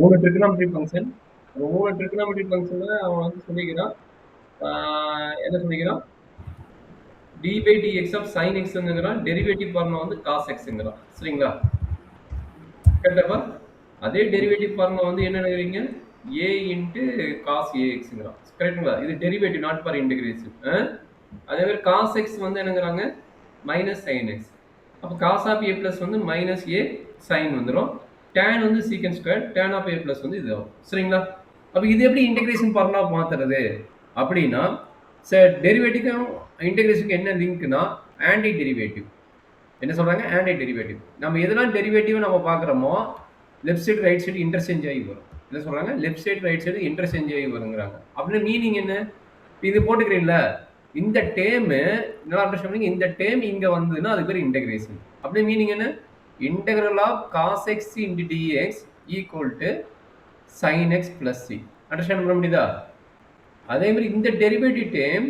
3 trigonometry function. அந்த 3 trigonometry functionல அவன் வந்து சொல்லிக்கிறான். என்ன சொல்லிக்கிறான்? d by dx of sin x ங்கிறான். டெரிவேட்டிவ் ஃபார்முலா வந்து cos xங்கிறான். சரிங்களா? கரெக்டாப்பா? அதே டெரிவேட்டிவ் ஃபார்முலா வந்து என்ன எழுதுறீங்க? a into cos axங்கிறான். கரெக்ட்டுங்களா? இது டெரிவேட்டிவ் நாட் ஃபார் இன்டகிரேஷன். அதே மாதிரி cos x வந்து என்னங்கிறாங்க? Minus sin x. அப்போ cos of a plus வந்து மைனஸ் a sin வந்துரும். tan வந்து secant square, tan of a plus வந்து இது ஆகும். சரிங்களா? அப்போ இது எப்படி இன்டகிரேஷன் ஃபார்முலா மாத்துறது? அப்படின்னா டெரிவேட்டிவ்க்கும் இன்டகிரேஷனுக்கு என்ன லிங்க்னா ஆன்டி டெரிவேட்டிவ். என்ன சொல்றாங்க? Antiderivative. நம்ம எதெல்லாம் டெரிவேட்டிவ் நம்ம பார்க்குறோமோ left side right side interchange ஆகி வரும். என்ன சொல்றாங்க? Left side right side interchange ஆகி வருங்கிறாங்க. அப்படின்னு மீனிங் என்ன? இது போட்டுக்கிறீங்களா? இந்த டேர்ம் நல்லா அண்டர்ஸ்டாண்ட் பண்ணுங்க. இந்த டேர்ம் இங்க வந்ததுன்னா அது பேர் இன்டகிரேஷன். அப்படி மீனிங் என்ன? Integral of cos x into dx equal to sin x plus c. Understand பண்ண முடியுதா? அதே மாதிரி இந்த டெரிவேட்டிவ் டேர்ம்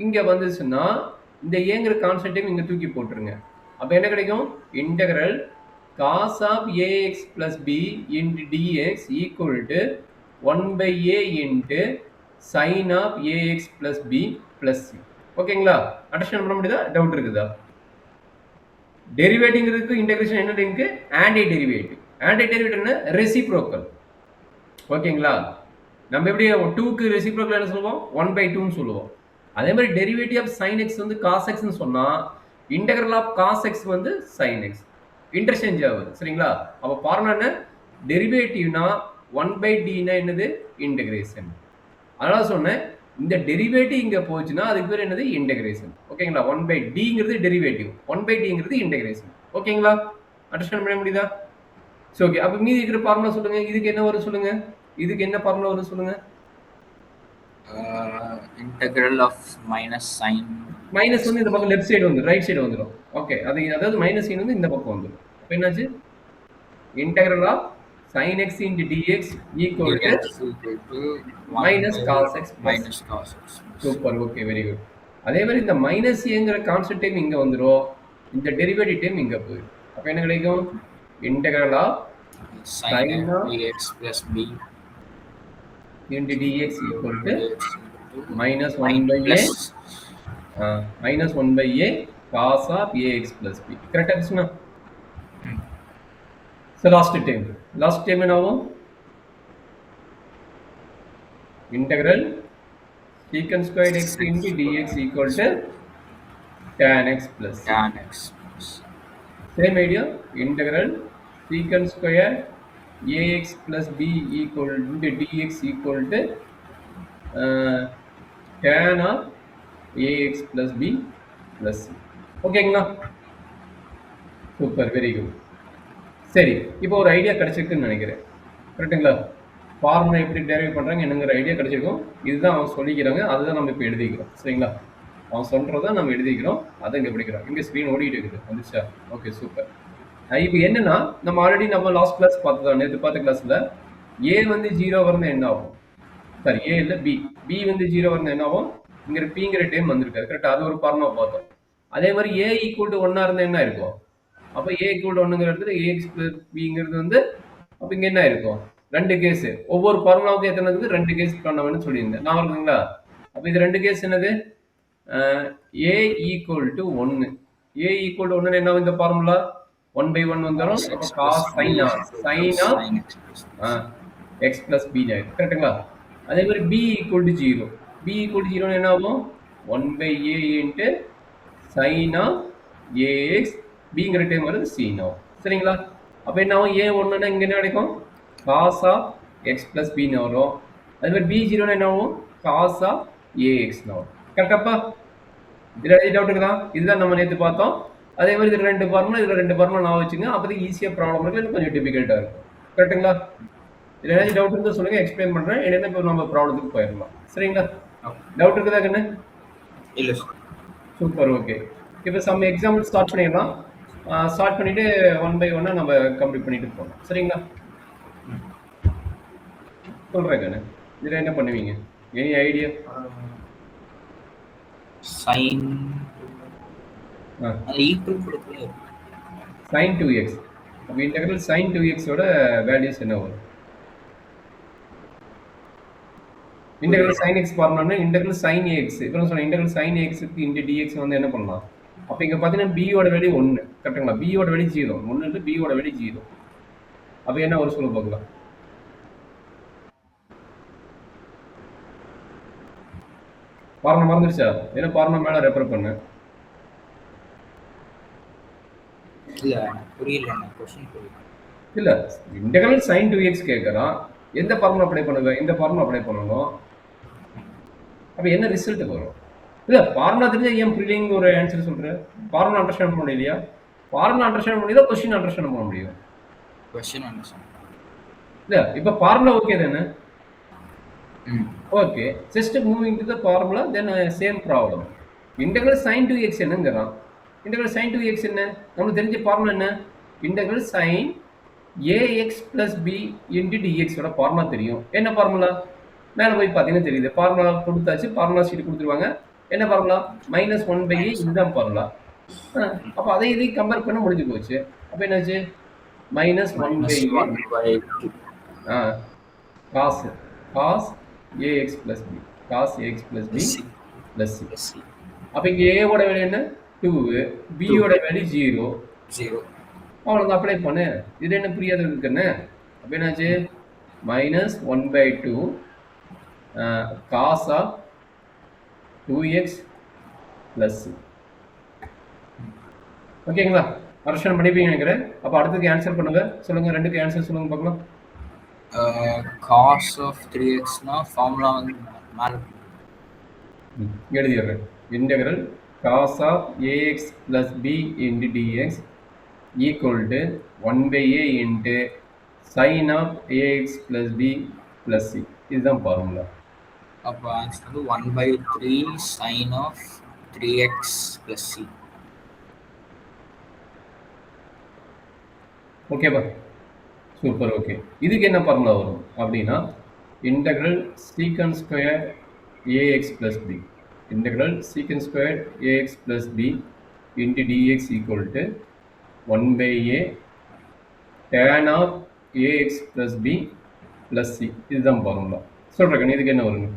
இங்க வந்துச்சுன்னா இந்த ஏங்கிற கான்ஸ்டன்ட் டேர்ம் இங்க தூக்கி போட்டுருங்க. அப்ப என்ன கிடைக்கும்? Integral cos of ax plus b into dx equal to 1 by a into sin of ax plus b plus c. ஓகேங்களா? அண்டர்ஸ்டாண்ட் பண்ண முடியுதா? டவுட் இருக்குதா? டெரிவேட்டிவ்ங்கிறதுக்கு இன்டகிரேஷன் என்ன link? Anti derivative. Anti derivative என்ன? ரெசிப்ரோக்கல். ஓகேங்களா? நம்ம எப்படி 2க்கு ரெசிப்ரோக்கல் என்ன சொல்லுவோம்? 1 by 2ன்னு சொல்லுவோம். அதே மாதிரி டெரிவேட்டிவ் ஆஃப் sin x வந்து cos x ன்னு சொன்னா இன்டெக்ரல் ஆஃப் cos x வந்து sin x. இன்டர்சேஞ்ச் ஆகுது. சரிங்களா? அப்ப ஃபார்முலா என்ன? டெரிவேட்டிவ்னா 1 by d னா என்னது? இன்டகிரேஷன். அதனால சொன்னேன் இந்த டெரிவேட்டிவ் இங்க போச்சுன்னா அதுக்கு பேர் என்னது? இன்டகிரேஷன். ஓகேங்களா? 1 by dங்கிறது டெரிவேட்டிவ், 1 by dங்கிறது இன்டகிரேஷன். ஓகேங்களா? அண்டர்ஸ்டாண்ட் பண்ண முடியுதா? So okay. அப்ப மீதி இருக்கிற ஃபார்முலா சொல்லுங்க. இதுக்கு என்ன வரும் சொல்லுங்க? இதுக்கு என்ன ஃபார்முலா வரும் சொல்லுங்க? Integral of minus sin. Minus வந்து இந்த பக்கம் லெஃப்ட் சைடு வந்து ரைட் சைடு வந்துரும். ஓகே. அதாவது மைனஸ் சைன் வந்து இந்த பக்கம் வந்துரும். அப்ப என்னாச்சு? Integral of sin x into dx equal to minus cos x minus cos x. Super. Okay, very good. அதே மாதிரி இந்த மைனஸ் ஏங்கிற கான்ஸ்டன்ட் டைம் இங்க வந்துரும். இந்த டெரிவேட்டிவ் டைம் இங்க போயிடும். அப்ப என்ன கிடைக்கும்? Integral of sin ax plus b into dx equal to minus 1 by a minus 1 by a cos of ax plus b. கரெக்டா இருந்துச்சுன்னா? So last time என்ன ஆகும்? Integral secant squared x into dx equal to tan x plus c. tan x. Same idea. Integral secant squared ax plus b equal to dx equal to tan of ax plus b plus c. ஓகேங்களா? Super, very good. சரி, இப்போ ஒரு idea கிடைச்சிருக்குன்னு நினைக்கிறேன். கரெக்டுங்களா? Formula எப்படி derive பண்ணுறாங்க என்னங்கிற idea கிடைச்சிருக்கும். இதுதான் அவன் சொல்லிக்கிறாங்க, அதுதான் நம்ம இப்போ எழுதிக்கிறோம். சரிங்களா? அவன் சொல்கிறத நம்ம எழுதிக்கிறோம், அதை இங்கே படிக்கிறோம். இங்கே ஸ்க்ரீன் ஓடிட்டு இருக்குது. வந்துச்சா? Okay, super. இப்போ என்னன்னா நம்ம ஆல்ரெடி நம்ம லாஸ்ட் கிளாஸ் பார்த்தோம், நேற்று பார்த்த கிளாஸில் ஏ வந்து 0 வரணும் என்ன ஆகும்? சாரி, ஏ இல்லை பி வந்து 0 வரணும் என்ன ஆகும்? இங்கே பிங்கிற டைம் வந்திருக்காரு. கரெக்டாக? அது ஒரு ஃபார்முலா பார்த்தோம். அதே மாதிரி ஏ ஈக்குவல் டு 1 இருந்தால் என்ன இருக்கும்? அப்போ ஏ ஈக்குவல் 1ங்கிற இடத்துல ஏஎக்ஸ் பிளஸ் பிங்கிறது வந்து அப்போ இங்கே என்ன இருக்கும்? 2 கேஸ். ஒவ்வொரு ஃபார்முலாவுக்கு எத்தனை இருக்குது? 2 கேஸ் பண்ண வேணும்னு சொல்லியிருந்தேன். நான் இருக்குங்களா? அப்போ இது 2 கேஸ் என்னது? A equal to 1. A equal to 1 என்ன இந்த ஃபார்முலா? 1 by 1 வந்துடும். அப்போ cos sine x plus B ஆயிடும். கரெக்டுங்களா? அதே மாதிரி B equal to 0. B equal to 0 என்ன ஆகும்? 1 by a into sine of A X பிங்கிற டைம் வருது சீன் ஆகும். சரிங்களா? அப்போ என்ன ஆகும்? ஏ ஒன்றுனா இங்கே என்ன கிடைக்கும்? காஸ் ஆஃப் எக்ஸ் பிளஸ் பின்னு வரும். அதே மாதிரி பி 0 என்ன ஆகும்? காஸ் ஆஃப் ஏஎக்ஸ்னு வரும். கரெக்டாப்பா? இதில் டவுட் இருக்குதா? இதுதான் நம்ம நேற்று பார்த்தோம். அதே மாதிரி இதில் 2 ஃபார்முலா, இதில் 2 ஃபார்முலா நான் வச்சுங்க. அப்போதைக்கு ஈஸியாக ப்ராப்ளம் இருக்கு, இல்லை கொஞ்சம் டிஃபிகல்ட்டாக இருக்கும். கரெக்டுங்களா? இதில் ஏதாச்சும் டவுட் இருந்தால் சொல்லுங்கள், எக்ஸ்பிளைன் பண்ணுறேன். இல்லைன்னா இப்போ நம்ம ப்ராப்ளத்துக்கு போயிடலாம். சரிங்களா? டவுட் இருக்குதா கண்ணு? இல்லை. Super, okay. இப்போ சம் எக்ஸாம்பிள் ஸ்டார்ட் பண்ணிடலாம். ஸ்டார்ட் பண்ணிவிட்டு 1 by 1 நம்ம கம்ப்ளீட் பண்ணிட்டு போகலாம். சரிங்களா? சொல்கிறேன் கண்ணு. இதில் என்ன பண்ணுவீங்க? Any idea? sin equal sin 2x. அப்போ இன்டெக்ரல் sin 2x ஓட வேல்யூஸ் என்ன வரும்? இன்டெக்ரல் sin x ஃபார்முலானா இன்டெக்ரல் sin ax. இப்போ நான் சொன்னேன் இன்டெக்ரல் sin ax க்கு இன்டு dx வந்து என்ன பண்ணலாம்? அப்ப இங்க பாத்தீங்கன்னா b யோட வேல்யூ 1. கரெக்ட்டுங்களா? b யோட வேல்யூ 0. 1 இன்டு b யோட வேல்யூ 0. அப்ப என்ன வரும் சொல்லுங்க பார்க்கலாம். ஃபார்முலா மறந்துருச்சா? ஏன்னா ஃபார்முலா மேல ரெஃபர் பண்ணு. இல்ல புரியல क्वेश्चन புரியல. இல்ல இன்டெக்ரல் sin 2x கேக்குறான். எந்த ஃபார்முலா அப்ளை பண்ணுவ? இந்த ஃபார்முலா அப்ளை பண்ணனும். அப்ப என்ன ரிசல்ட் வரும்? இல்ல ஃபார்முலா தெரிஞ்சா ஏன் புரியலன்னு ஒரு ஆன்சர் சொல்ற? ஃபார்முலா அண்டர்ஸ்டாண்ட் பண்ண முடியலையா? ஃபார்முலா அண்டர்ஸ்டாண்ட் பண்ணியதா क्वेश्चन அண்டர்ஸ்டாண்ட் பண்ண முடியும். Question understand. இல்ல இப்ப ஃபார்முலா ஓகே தானே? Okay. Just moving to the formula, then same problem. Integral sin 2x என்னங்கிறான்? Integral sin 2x என்ன? நமக்கு தெரிஞ்ச ஃபார்முலா என்ன? Integral sin ax plus b into dx ஓட ஃபார்முலா தெரியும். என்ன ஃபார்முலா? மேல போய் பாத்தீங்கன்னா தெரியுது. ஃபார்முலா கொடுத்தாச்சு. ஃபார்முலா ஷீட் கொடுத்துருவாங்க. என்ன ஃபார்முலா? -1/a இதுதான் ஃபார்முலா. அப்ப அதை இதை கம்பேர் பண்ண முடிஞ்சு போச்சு. அப்ப என்னாச்சு? -1/2 cos ax plus b cos ax plus b plus c. அப்ப இங்க a ஓட வேல்யூ என்ன? 2, b ஓட வேல்யூ 0. அவ்வளவுதான் அப்ளை பண்ணு. இது என்ன புரியாத இருக்குன்னு? அப்ப என்னாச்சு? -1/2 cos of 2x plus c. ஓகேங்களா? அண்டர்ஸ்டாண்ட் பண்ணிப்பீங்க நினைக்கிறேன். அப்ப அடுத்துக்கு ஆன்சர் பண்ணுங்க. சொல்லுங்க, ரெண்டுக்கு ஆன்சர் சொல்லுங்க பார்க்கலாம். cos of 3x னா ஃபார்முலா வந்து மேல எழுதிறேன். Integral cos of ax plus b into dx equal to 1/a into sin of ax plus b plus c. இதுதான் ஃபார்முலா. அப்ப ஆன்சர் வந்து 1/3 sin of 3x plus c. ஓகேவா? சூப்பர். ஓகே. இதுக்கு என்ன ஃபார்முலா வரும் அப்படின்னா integral secant square ax plus b integral secant square ax plus b into dx equal to 1/a tan of ax plus b plus c. இதுதான் formula. சொல்றேன். இதுக்கு என்ன வரும்?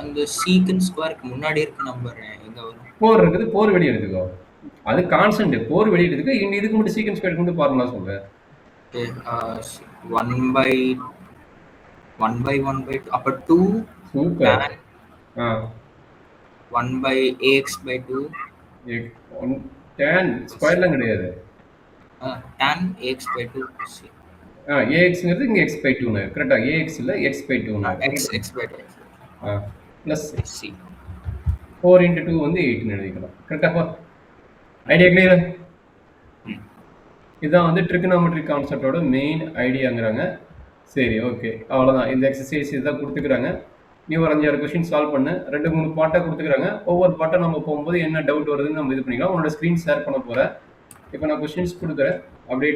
அந்த secant ஸ்கொயருக்கு முன்னாடி இருக்க நம்பர் எங்க வரும்? 4 இருக்குது. 4 வெளிய எடுத்துக்கோ. அது கான்ஸ்டன்ட். 4 வெளிய எடுத்துக்கோ. இதுக்கு மட்டும் secant square கொண்டு ஃபார்முலா சொல்றேன். 1/1/2 அப்ப 2 சூப்பர். tan 1/ax/2 tan ஸ்கொயர்லாம் கிடையாது. tan ax/2 c. axங்கிறது இங்க x/2 னு. கரெக்ட்டா? ax இல்ல x/2 னு. x/2 plus c. 4 into 2 வந்து 8 னு எழுதிக்கலாம். கரெக்ட்டாப்பா? Idea clear? இதான் வந்து ட்ரிகோனோமெட்ரிக் கான்செப்டோட மெயின் ஐடியாங்கறாங்க. சரி, ஓகே. அவ்வளவுதான். இந்த எக்ஸர்சைஸ் இதான் கொடுத்துக்கறாங்க. நீ ஒரு 5-6 क्वेश्चन சால்வ் பண்ணு. 2-3 பார்ட்டா கொடுத்துக்கறாங்க. ஒவ்வொரு பார்ட்டா நம்ம போகும்போது என்ன டவுட் வருதுன்னு நம்ம இது பண்ணிக்கலாம். உன்னோட ஸ்கிரீன் ஷேர் பண்ண போறேன். இப்போ நான் क्वेश्चंस கொடுக்கறேன். அப்படியே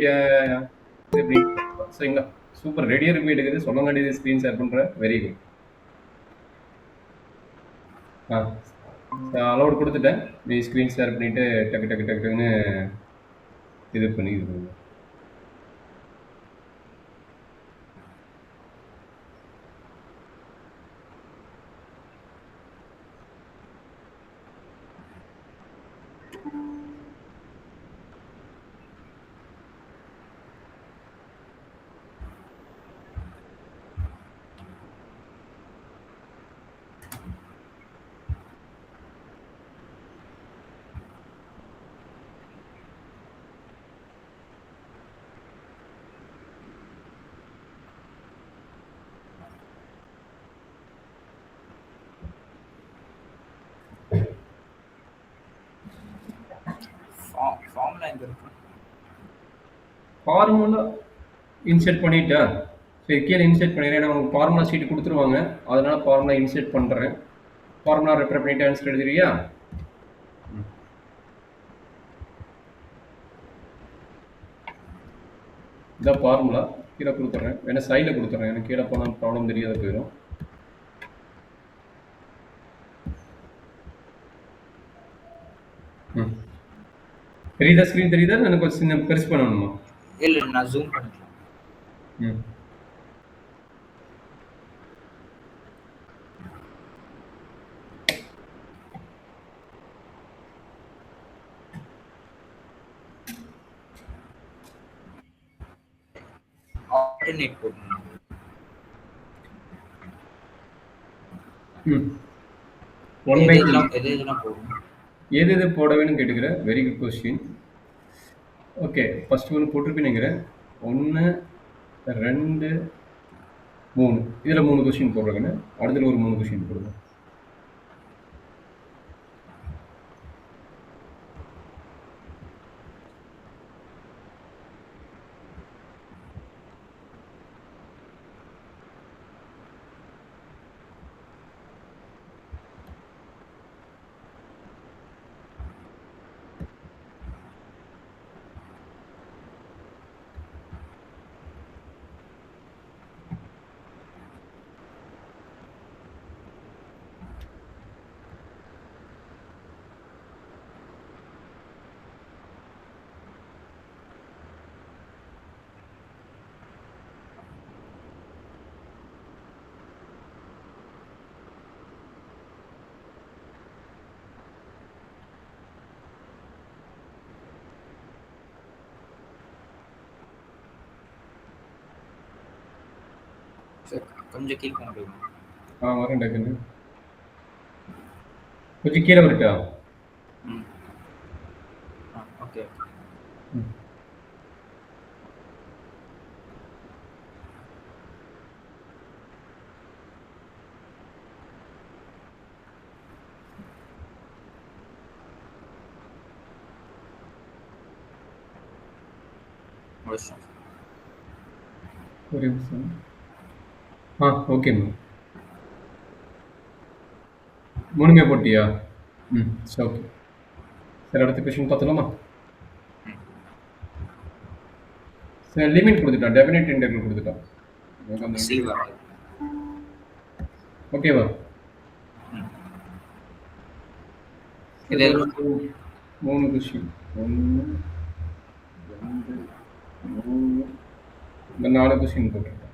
எப்படி சரிங்களா? சூப்பர். ரெடியா இருக்கு எடுக்குது. சொல்லங்கடி ஸ்கிரீன் ஷேர் பண்றேன். Very good. அலோட் கொடுத்துட்டேன். நீ ஸ்கிரீன் ஷேர் பண்ணிட்டு டக்கு டக்கு டக்குன்னு இது பண்ணி இது பண்ணுங்க. ஃபார்முலா எங்க இருக்கு? ஃபார்முலா இன்சர்ட் பண்ணிட்டா? சரி, கீழே இன்சர்ட் பண்ணிடுறேன். ஏன்னா உங்களுக்கு ஃபார்முலா ஷீட் கொடுத்துருவாங்க. அதனால ஃபார்முலா இன்சர்ட் பண்ணுறேன். ஃபார்முலா ரெஃபர் பண்ணிட்டு ஆன்சர் எழுதுறியா? இதான் ஃபார்முலா. கீழே கொடுத்துட்றேன். வேணா சைடில் கொடுத்துட்றேன். எனக்கு கீழே போனால் ப்ராப்ளம் தெரியாத போயிடும். தெரியுதா? ஸ்க்ரீன் தெரியுதா? எனக்கு கொஞ்சம் சின்ன பெருசு பண்ணணுமா? இல்ல நான் ஜூம் பண்ணிக்கலாம். ஆல்டர்னேட் போடணும். ஒன் எது பை இதெல்லாம் எது இதெல்லாம் போடணும்? எது எது போட வேணும்னு கேட்டுக்கிறேன். Very good question. Okay, first ஒன்று போட்டிருப்பேன்னு நினைக்கிறேன். 1 2 3 இதில் 3 கொஸ்டின் போடுறேங்கண்ணே. அடுத்தது ஒரு 3 கொஸ்டின் போடுங்க. சரி, கொஞ்சம் கீழே போக முடியுமா? வரேன் டக்குன்னு. கொஞ்சம் கீழே வரட்டா? ஓகே. ஒரு நிமிஷம். ஓகேம்மா. 3மே போட்டியா? சரி, ஓகே. சரி, அடுத்த கொஸ்டின் பார்த்துலாமா? சரி, லிமிட் கொடுத்துட்டான். டெஃபினைட் இன்டெக்ரல் கொடுத்துட்டான். சி வராது. ஓகேவா? இது 3 கொஸ்டின். 1 2 3 இந்த 4 கொஸ்டின் போட்டிருக்கேன்.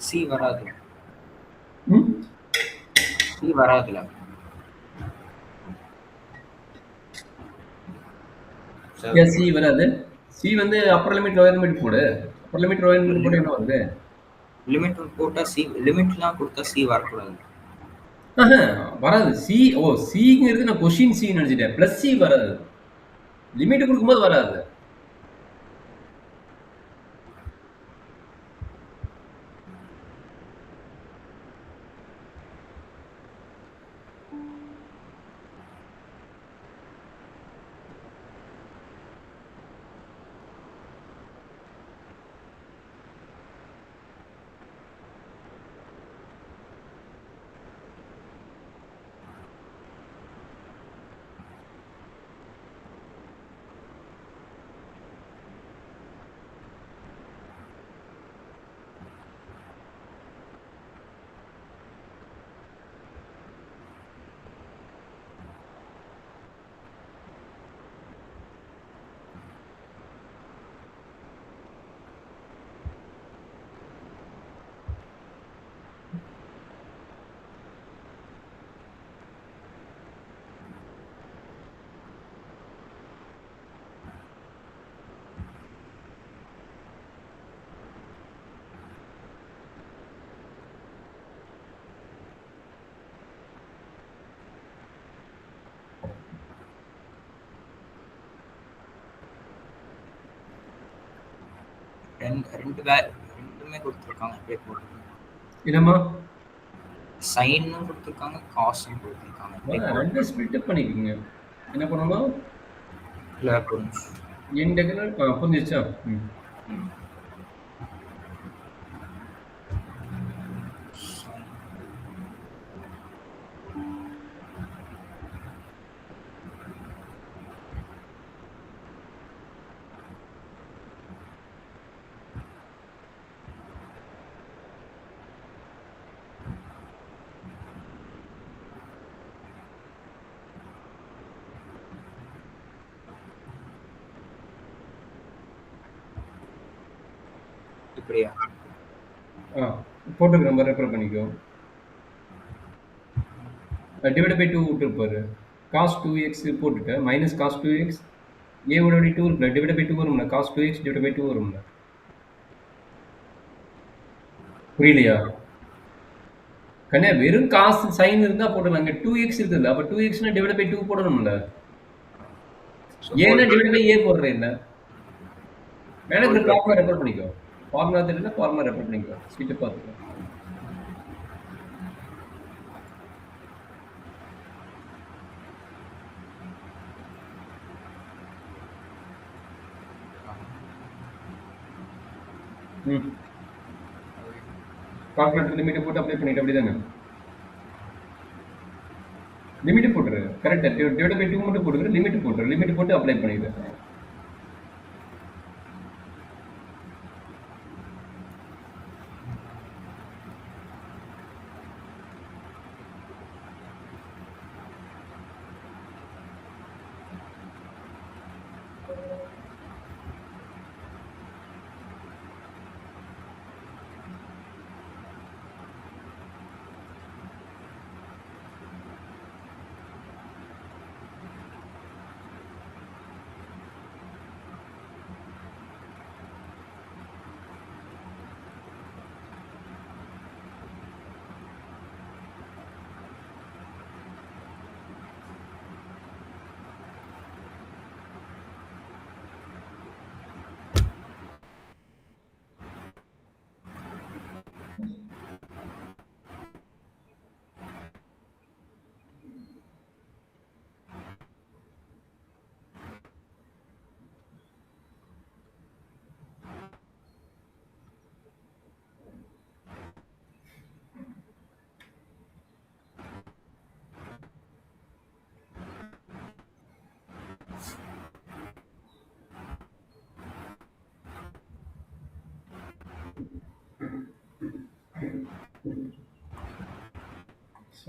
சி வராது. ம் சி வராதுல. சி வராது. சி வந்து அப்பர் லிமிட் லோயர் லிமிட் போடு. அப்பர் லிமிட் லோயர் லிமிட் போட்டு என்ன வருது? லிமிட் போட்டா சி, லிமிட்லாம் கொடுத்தா சி வரக்கூடாது. வராது. சி சிங்கிறது நான் கொஸ்டின் சி நினைச்சிட்டேன். பிளஸ் சி வராது. லிமிட் கொடுக்கும்போது வராது. ரெண்டுமே கொடுத்துருக்காங்க. அப்படியே போட்டுருக்காங்க. என்னம்மா? சைனும் கொடுத்துருக்காங்க, காசும் கொடுத்துருக்காங்க. ரெண்டு ஸ்பிளிட் அப் பண்ணிக்கோங்க. என்ன பண்ணணும்? இல்லை, புரிஞ்சு. இன்டெக்ரல் புரிஞ்சிச்சா? இப்படியா? போட்டுருக்கு நம்ம ரெஃபர் பண்ணிக்கோ. Divide by 2 விட்டுருப்பாரு. காஸ் 2x போட்டுட்டு மைனஸ் காஸ் 2x ஏ ஓட 2 இருக்குல்ல, டிவைட் பை 2 வரும்ல, காஸ் 2x டிவைட் பை 2 வரும்ல. புரியலையா கண்ணே? வெறும் காசு சைன் இருந்தா போடலாம். அங்க 2x இருக்குல்ல, அப்ப 2xனா டிவைட் பை 2 போடணும்ல. ஏன்னா டிவைட் பை ஏ போடுறேன் இல்ல. மேலே ஃபார்முலா ரெஃபர் பண்ணிக்கோ. ஃபார்முலா தெரியல, ஃபார்முலா ரெஃபர் பண்ணிக்கோ. ஸ்வீட்டை பார்த்துக்கோ. கால்குலேட்டர் லிமிட்டை போட்டு அப்ளை பண்ணிட்டு அப்படிதானே? லிமிட் போட்டுரு. கரெக்டா டிவைட் பை 2 மட்டும் போட்டுரு, லிமிட் போட்டுரு. லிமிட் போட்டு அப்ளை பண்ணிடு.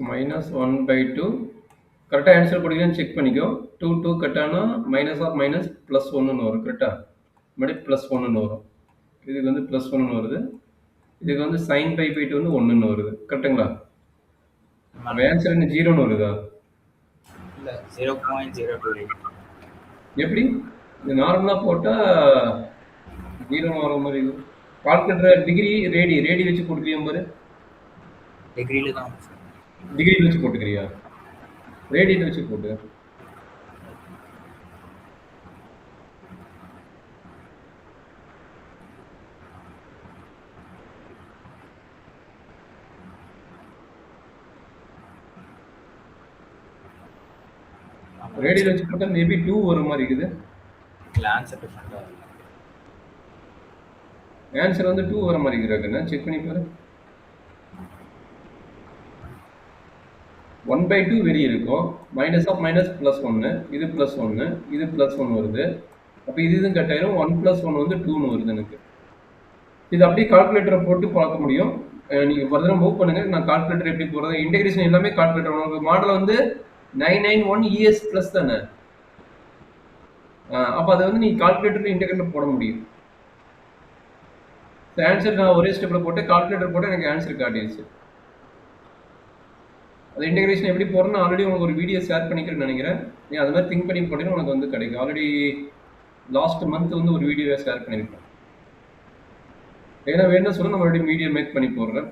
மைனஸ் 1/2 கரெக்டாக ஆன்சர் படிக்கலான்னு செக் பண்ணிக்கோ. 2 கட்டானா மைனஸ் ஆஃப் மைனஸ் ப்ளஸ் 1ன்னு வரும். கரெக்டாக மறுபடியும் ப்ளஸ் 1ன்னு வரும். இதுக்கு வந்து ப்ளஸ் 1ன்னு வருது. இதுக்கு வந்து சைன் பை பை 2 வந்து 1ன்னு வருது. கரெக்டுங்களா? ஆன்சர் என்ன 0ன்னு வருதா? இல்லை 0.028. எப்படி இது நார்மலாக போட்டால் 0 வர மாதிரி இது. கால்குலேட்டர் டிகிரி ரேடி வச்சு போட்டுக்கிறியா பாரு. டிகிரியில் தான் டிகிரியில் வச்சு போட்டுக்கிறியா? ரேடியில் வச்சு போட்டு. ரேடியில் வச்சு போட்டால் மேபி 2 வர மாதிரி இருக்குது. ஆன்சர் டிஃப்ரெண்டாக இல்லை. ஆன்சர் வந்து 2 வர மாதிரி இருக்குதுன்னு செக் பண்ணி பாரு. 1/2 வெளியே இருக்கும். மைனஸ் ஆஃப் மைனஸ் ப்ளஸ் 1, இது ப்ளஸ் 1, இது ப்ளஸ் 1 வருது. அப்போ இதுவும் கட் ஆயிரும். 1 + 1 வந்து 2ன்னு வருது எனக்கு. இது அப்படியே கால்குலேட்டரை போட்டு பார்க்க முடியும். நீங்கள் ஃபர்தராக மூவ் பண்ணுங்க. நான் கால்குலேட்டர் எப்படி போடுறது, இன்டெகிரேஷன் எல்லாமே கால்குலேட்டர். உங்களுக்கு மாடல் வந்து 991 ES ப்ளஸ் தானே. அப்போ அதை வந்து நீங்கள் கால்குலேட்டர் இன்டெகிரேட்டர் போட முடியும். ஆன்சர் நான் ஒரே ஸ்டெப்பில் போட்டு கால்குலேட்டர் போட்டு எனக்கு ஆன்சர் காட்டிடுச்சு. அது இன்டெகிரேஷன் எப்படி போகிறேன்னு ஆல்ரெடி உங்களுக்கு ஒரு வீடியோ ஷேர் பண்ணிக்கிறேன்னு நினைக்கிறேன். நீ அது மாதிரி திங்க் பண்ணி போட்டீங்கன்னா உனக்கு வந்து கிடைக்கும். ஆல்ரெடி லாஸ்ட் மந்த் வந்து ஒரு வீடியோவை ஷேர் பண்ணியிருக்கேன். ஏன்னா வேணும்னு சொல்ல நம்ம மறுபடியும் வீடியோ மேக் பண்ணி போடுறேன்.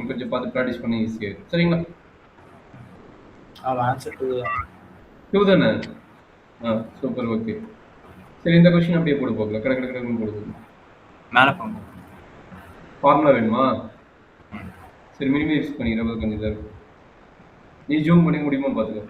கொஞ்சம் பார்த்து ப்ராக்டிஸ் பண்ணி ஈஸியாக இருக்கும். சரிங்களா? ஆன்சர் 2 தானே? Super, okay. சரி, இந்த கொஸ்டின் அப்படியே போட்டு போகலாம். கடற்கடன்னு போடுது. மேலே போங்க. ஃபார்முலா வேணுமா? சரி, மினிமைஸ் பண்ணிக்கிறேன். கொஞ்சம் இதாக இருக்கும். நீ ஜூம் பண்ணி முடியுமா பார்த்துக்கோ.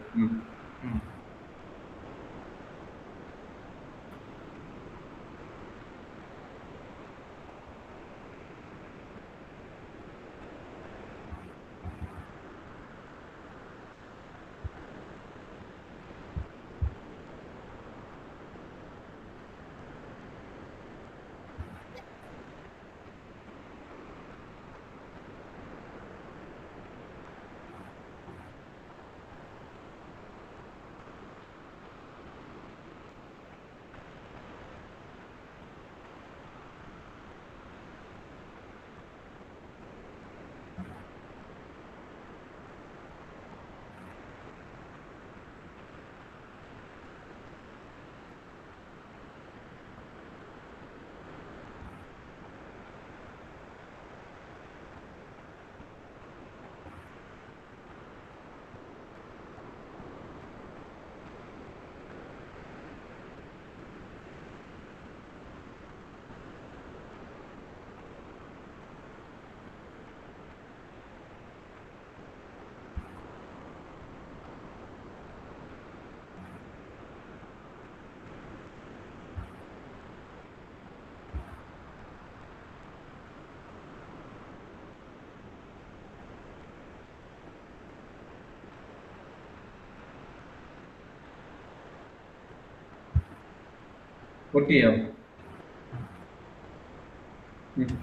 ஒட்டியா? ம்.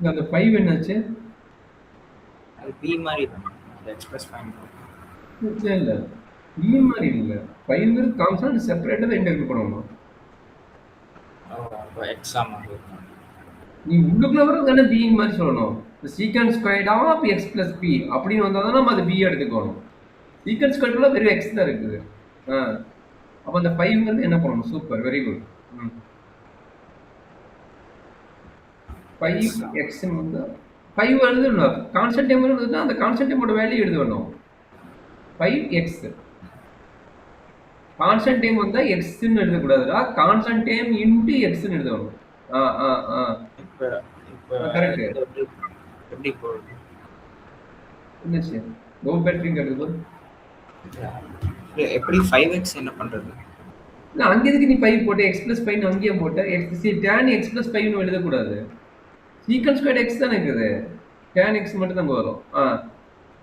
இங்க அந்த 5 என்னாச்சு? அது பி மாதிரி தான் அது எக்ஸ்பிரஸ் ஃபைன் இல்ல இல்ல. E மாதிரி இல்ல. 5 கான்ஸ்டன்ட் செப்பரேட்டா தான் இன்டெகிரேட் பண்ணணும். எக்ஸாம் மாதிரி இருக்கும். நீ உள்ளுக்குள்ள வர தானே b மாதிரி சொல்லணும். Secant squared of x plus p அப்படின்னு வந்தா தான் நம்ம அது b எடுத்துக்கணும். சீக்கண்ட் ஸ்கொயர்ட்ல வெறும் x தான் இருக்குது. அப்ப அந்த 5 என்ன பண்ணணும்? Super, very good. 5x வந்து 5 எழுதணும். கான்ஸ்டன்ட் டைம் எழுதுனா அந்த கான்ஸ்டன்ட் டைமோட வேல்யூ எழுதணும். 5x கான்ஸ்டன்ட் டைம் வந்தா x ன்னு எழுத கூடாதுடா. கான்ஸ்டன்ட் டைம் இன்டு x ன்னு எழுதணும். கரெக்ட். எப்படி போகுது? என்னச்சு? லோ பேட்டரிங்கிறது எப்படி 5x என்ன பண்றது? இல்ல அங்க எதுக்கு நீ 5 போட்ட x plus 5 ன்னு அங்கேயே போட்ட tan x plus 5 ன்னு எழுதக்கூடாது. சீக்கண்ட் ஸ்கொயர்ட் x தானே இருக்குது. tan x மட்டும் தான் வரும்.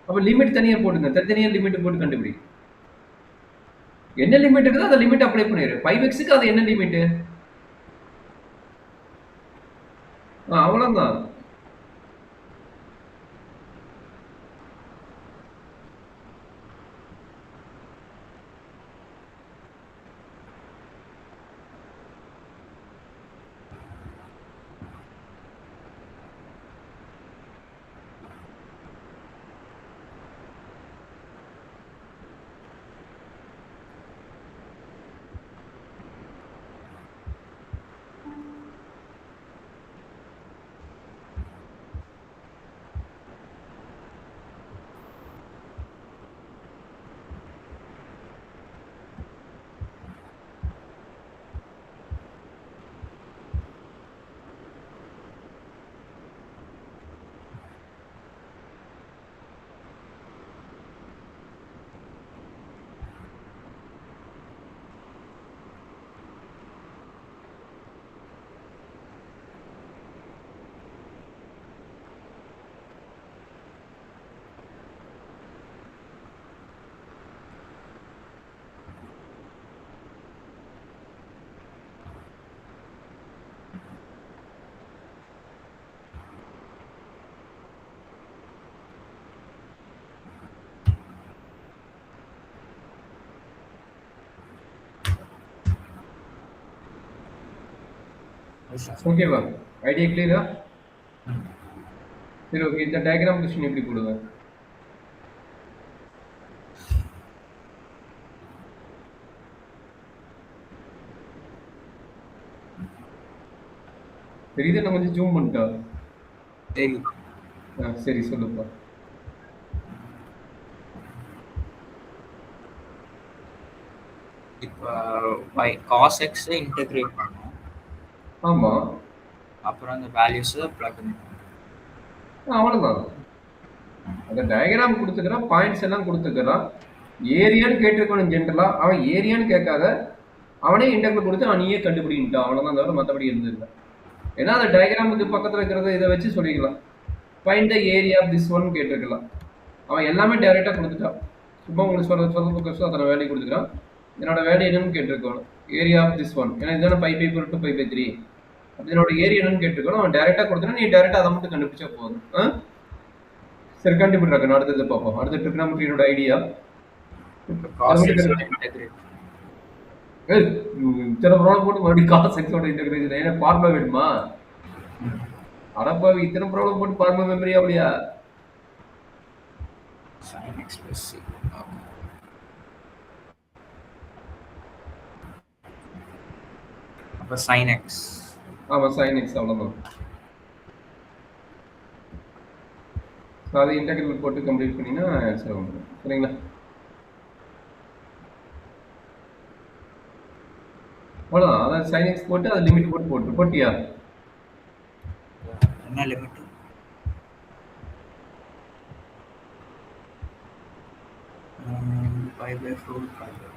அப்ப லிமிட் தனியா போடுங்க. தனித்தனியா லிமிட் போட்டு கண்டுபிடி. என்ன லிமிட் இருக்குதோ அந்த லிமிட் அப்ளை பண்ணிரு. 5x க்கு அது என்ன லிமிட்? அவ்வளவுதான். ஓகேவா? ஐடியா கிளியரா? சரி, ஓகே. இந்த டயக்ராம் கொஸ்டின் எப்படி போடுங்க? தெரியுது, நான் கொஞ்சம் ஜூம் பண்ணிட்டா. சரி சொல்லுப்பா. இப்போ cos x இன்டகிரேட் பண்ணோம். ஆமா. அப்புறம் அந்த வேல்யூஸ் பிளக் இன் அவ்வளவுதான். அந்த டயக்ராம் கொடுத்துக்கிறான், பாயிண்ட்ஸ் எல்லாம் கொடுத்துக்கிறான். ஏரியான்னு கேட்டிருக்கணும் ஜென்ரலா. அவன் ஏரியான்னு கேட்காத, அவனே இன்டர்வல் கொடுத்து நீயே கண்டுபிடிக்கிட்டான். அவ்வளவுதான், தவிர மற்றபடி இருந்திருக்க. ஏன்னா அந்த டயக்ராமுக்கு பக்கத்துல இருக்கிறத இதை வச்சு சொல்லிக்கலாம். Find the area of this one கேட்டிருக்கலாம். அவன் எல்லாமே டைரக்டா கொடுத்துட்டான். சும்மா உங்களுக்கு சொல்ல அத்தனை வேல்யூ கொடுத்துக்கிறான். என்னோட வேல்யூ என்னன்னு கேட்டிருக்கணும். Area of this one. ஏன்னா இதுதானே 5/2 அப்படி என்னோட ஏரியா என்னன்னு கேட்டிருக்கணும். அவன் டைரக்டா கொடுத்துனா நீ டைரக்டா அதை மட்டும் கண்டுபிடிச்சா போதும். சரி, கண்டுபிடிறாங்க. அடுத்தது பார்ப்போம். அடுத்த ட்ரிகனாமெட்ரியோட ஐடியா. இத்தனை ப்ராப்ளம் போட்டு மறுபடியும் காஸ் எக்ஸோட இன்டகிரேஷன் ஏன்னா ஃபார்முலா வேணுமா? அடப்பாவி, இத்தனை ப்ராப்ளம் போட்டு ஃபார்முலா மெமரி ஆகலையா? sin x plus c. அப்ப sin x. ஆமா, sin x அவ்வளவுதான். அதை இன்டெகிரல் போட்டு கம்ப்ளீட் பண்ணினா ஆன்சர் வந்துடும். சரிங்களா? அவ்வளோதான். அதாவது sin x போட்டு அது லிமிட் போட்டு போட்டியா? என்ன லிமிட்? பை பை 4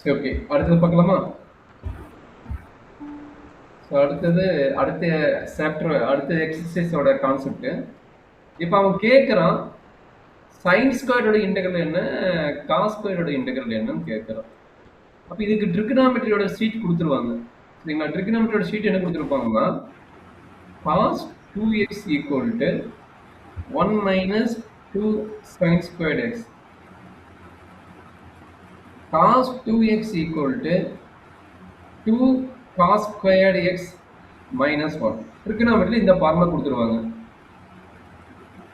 சரி, ஓகே. அடுத்தது பார்க்கலாமா? ஸோ அடுத்த சாப்டர் அடுத்த எக்ஸசைஸோட கான்செப்ட். இப்போ அவன் கேட்குறான் சைன் ஸ்கொயரோட இன்டெகிரல் என்ன, காஸ் ஸ்கொயரோட இன்டெகிரல் என்னன்னு கேட்குறான். அப்போ இதுக்கு ட்ரிகனாமெட்ரியோட ஷீட் கொடுத்துருவாங்க. சரிங்களா? ட்ரிகனாமெட்ரியோட ஷீட் என்ன கொடுத்துருப்பாங்கன்னா cos 2x equal to 1 minus 2 sin squared x. Cos 2x equal to 2 cos squared x minus 1. Trigonometry இந்த ஃபார்முலா கொடுத்துருவாங்க.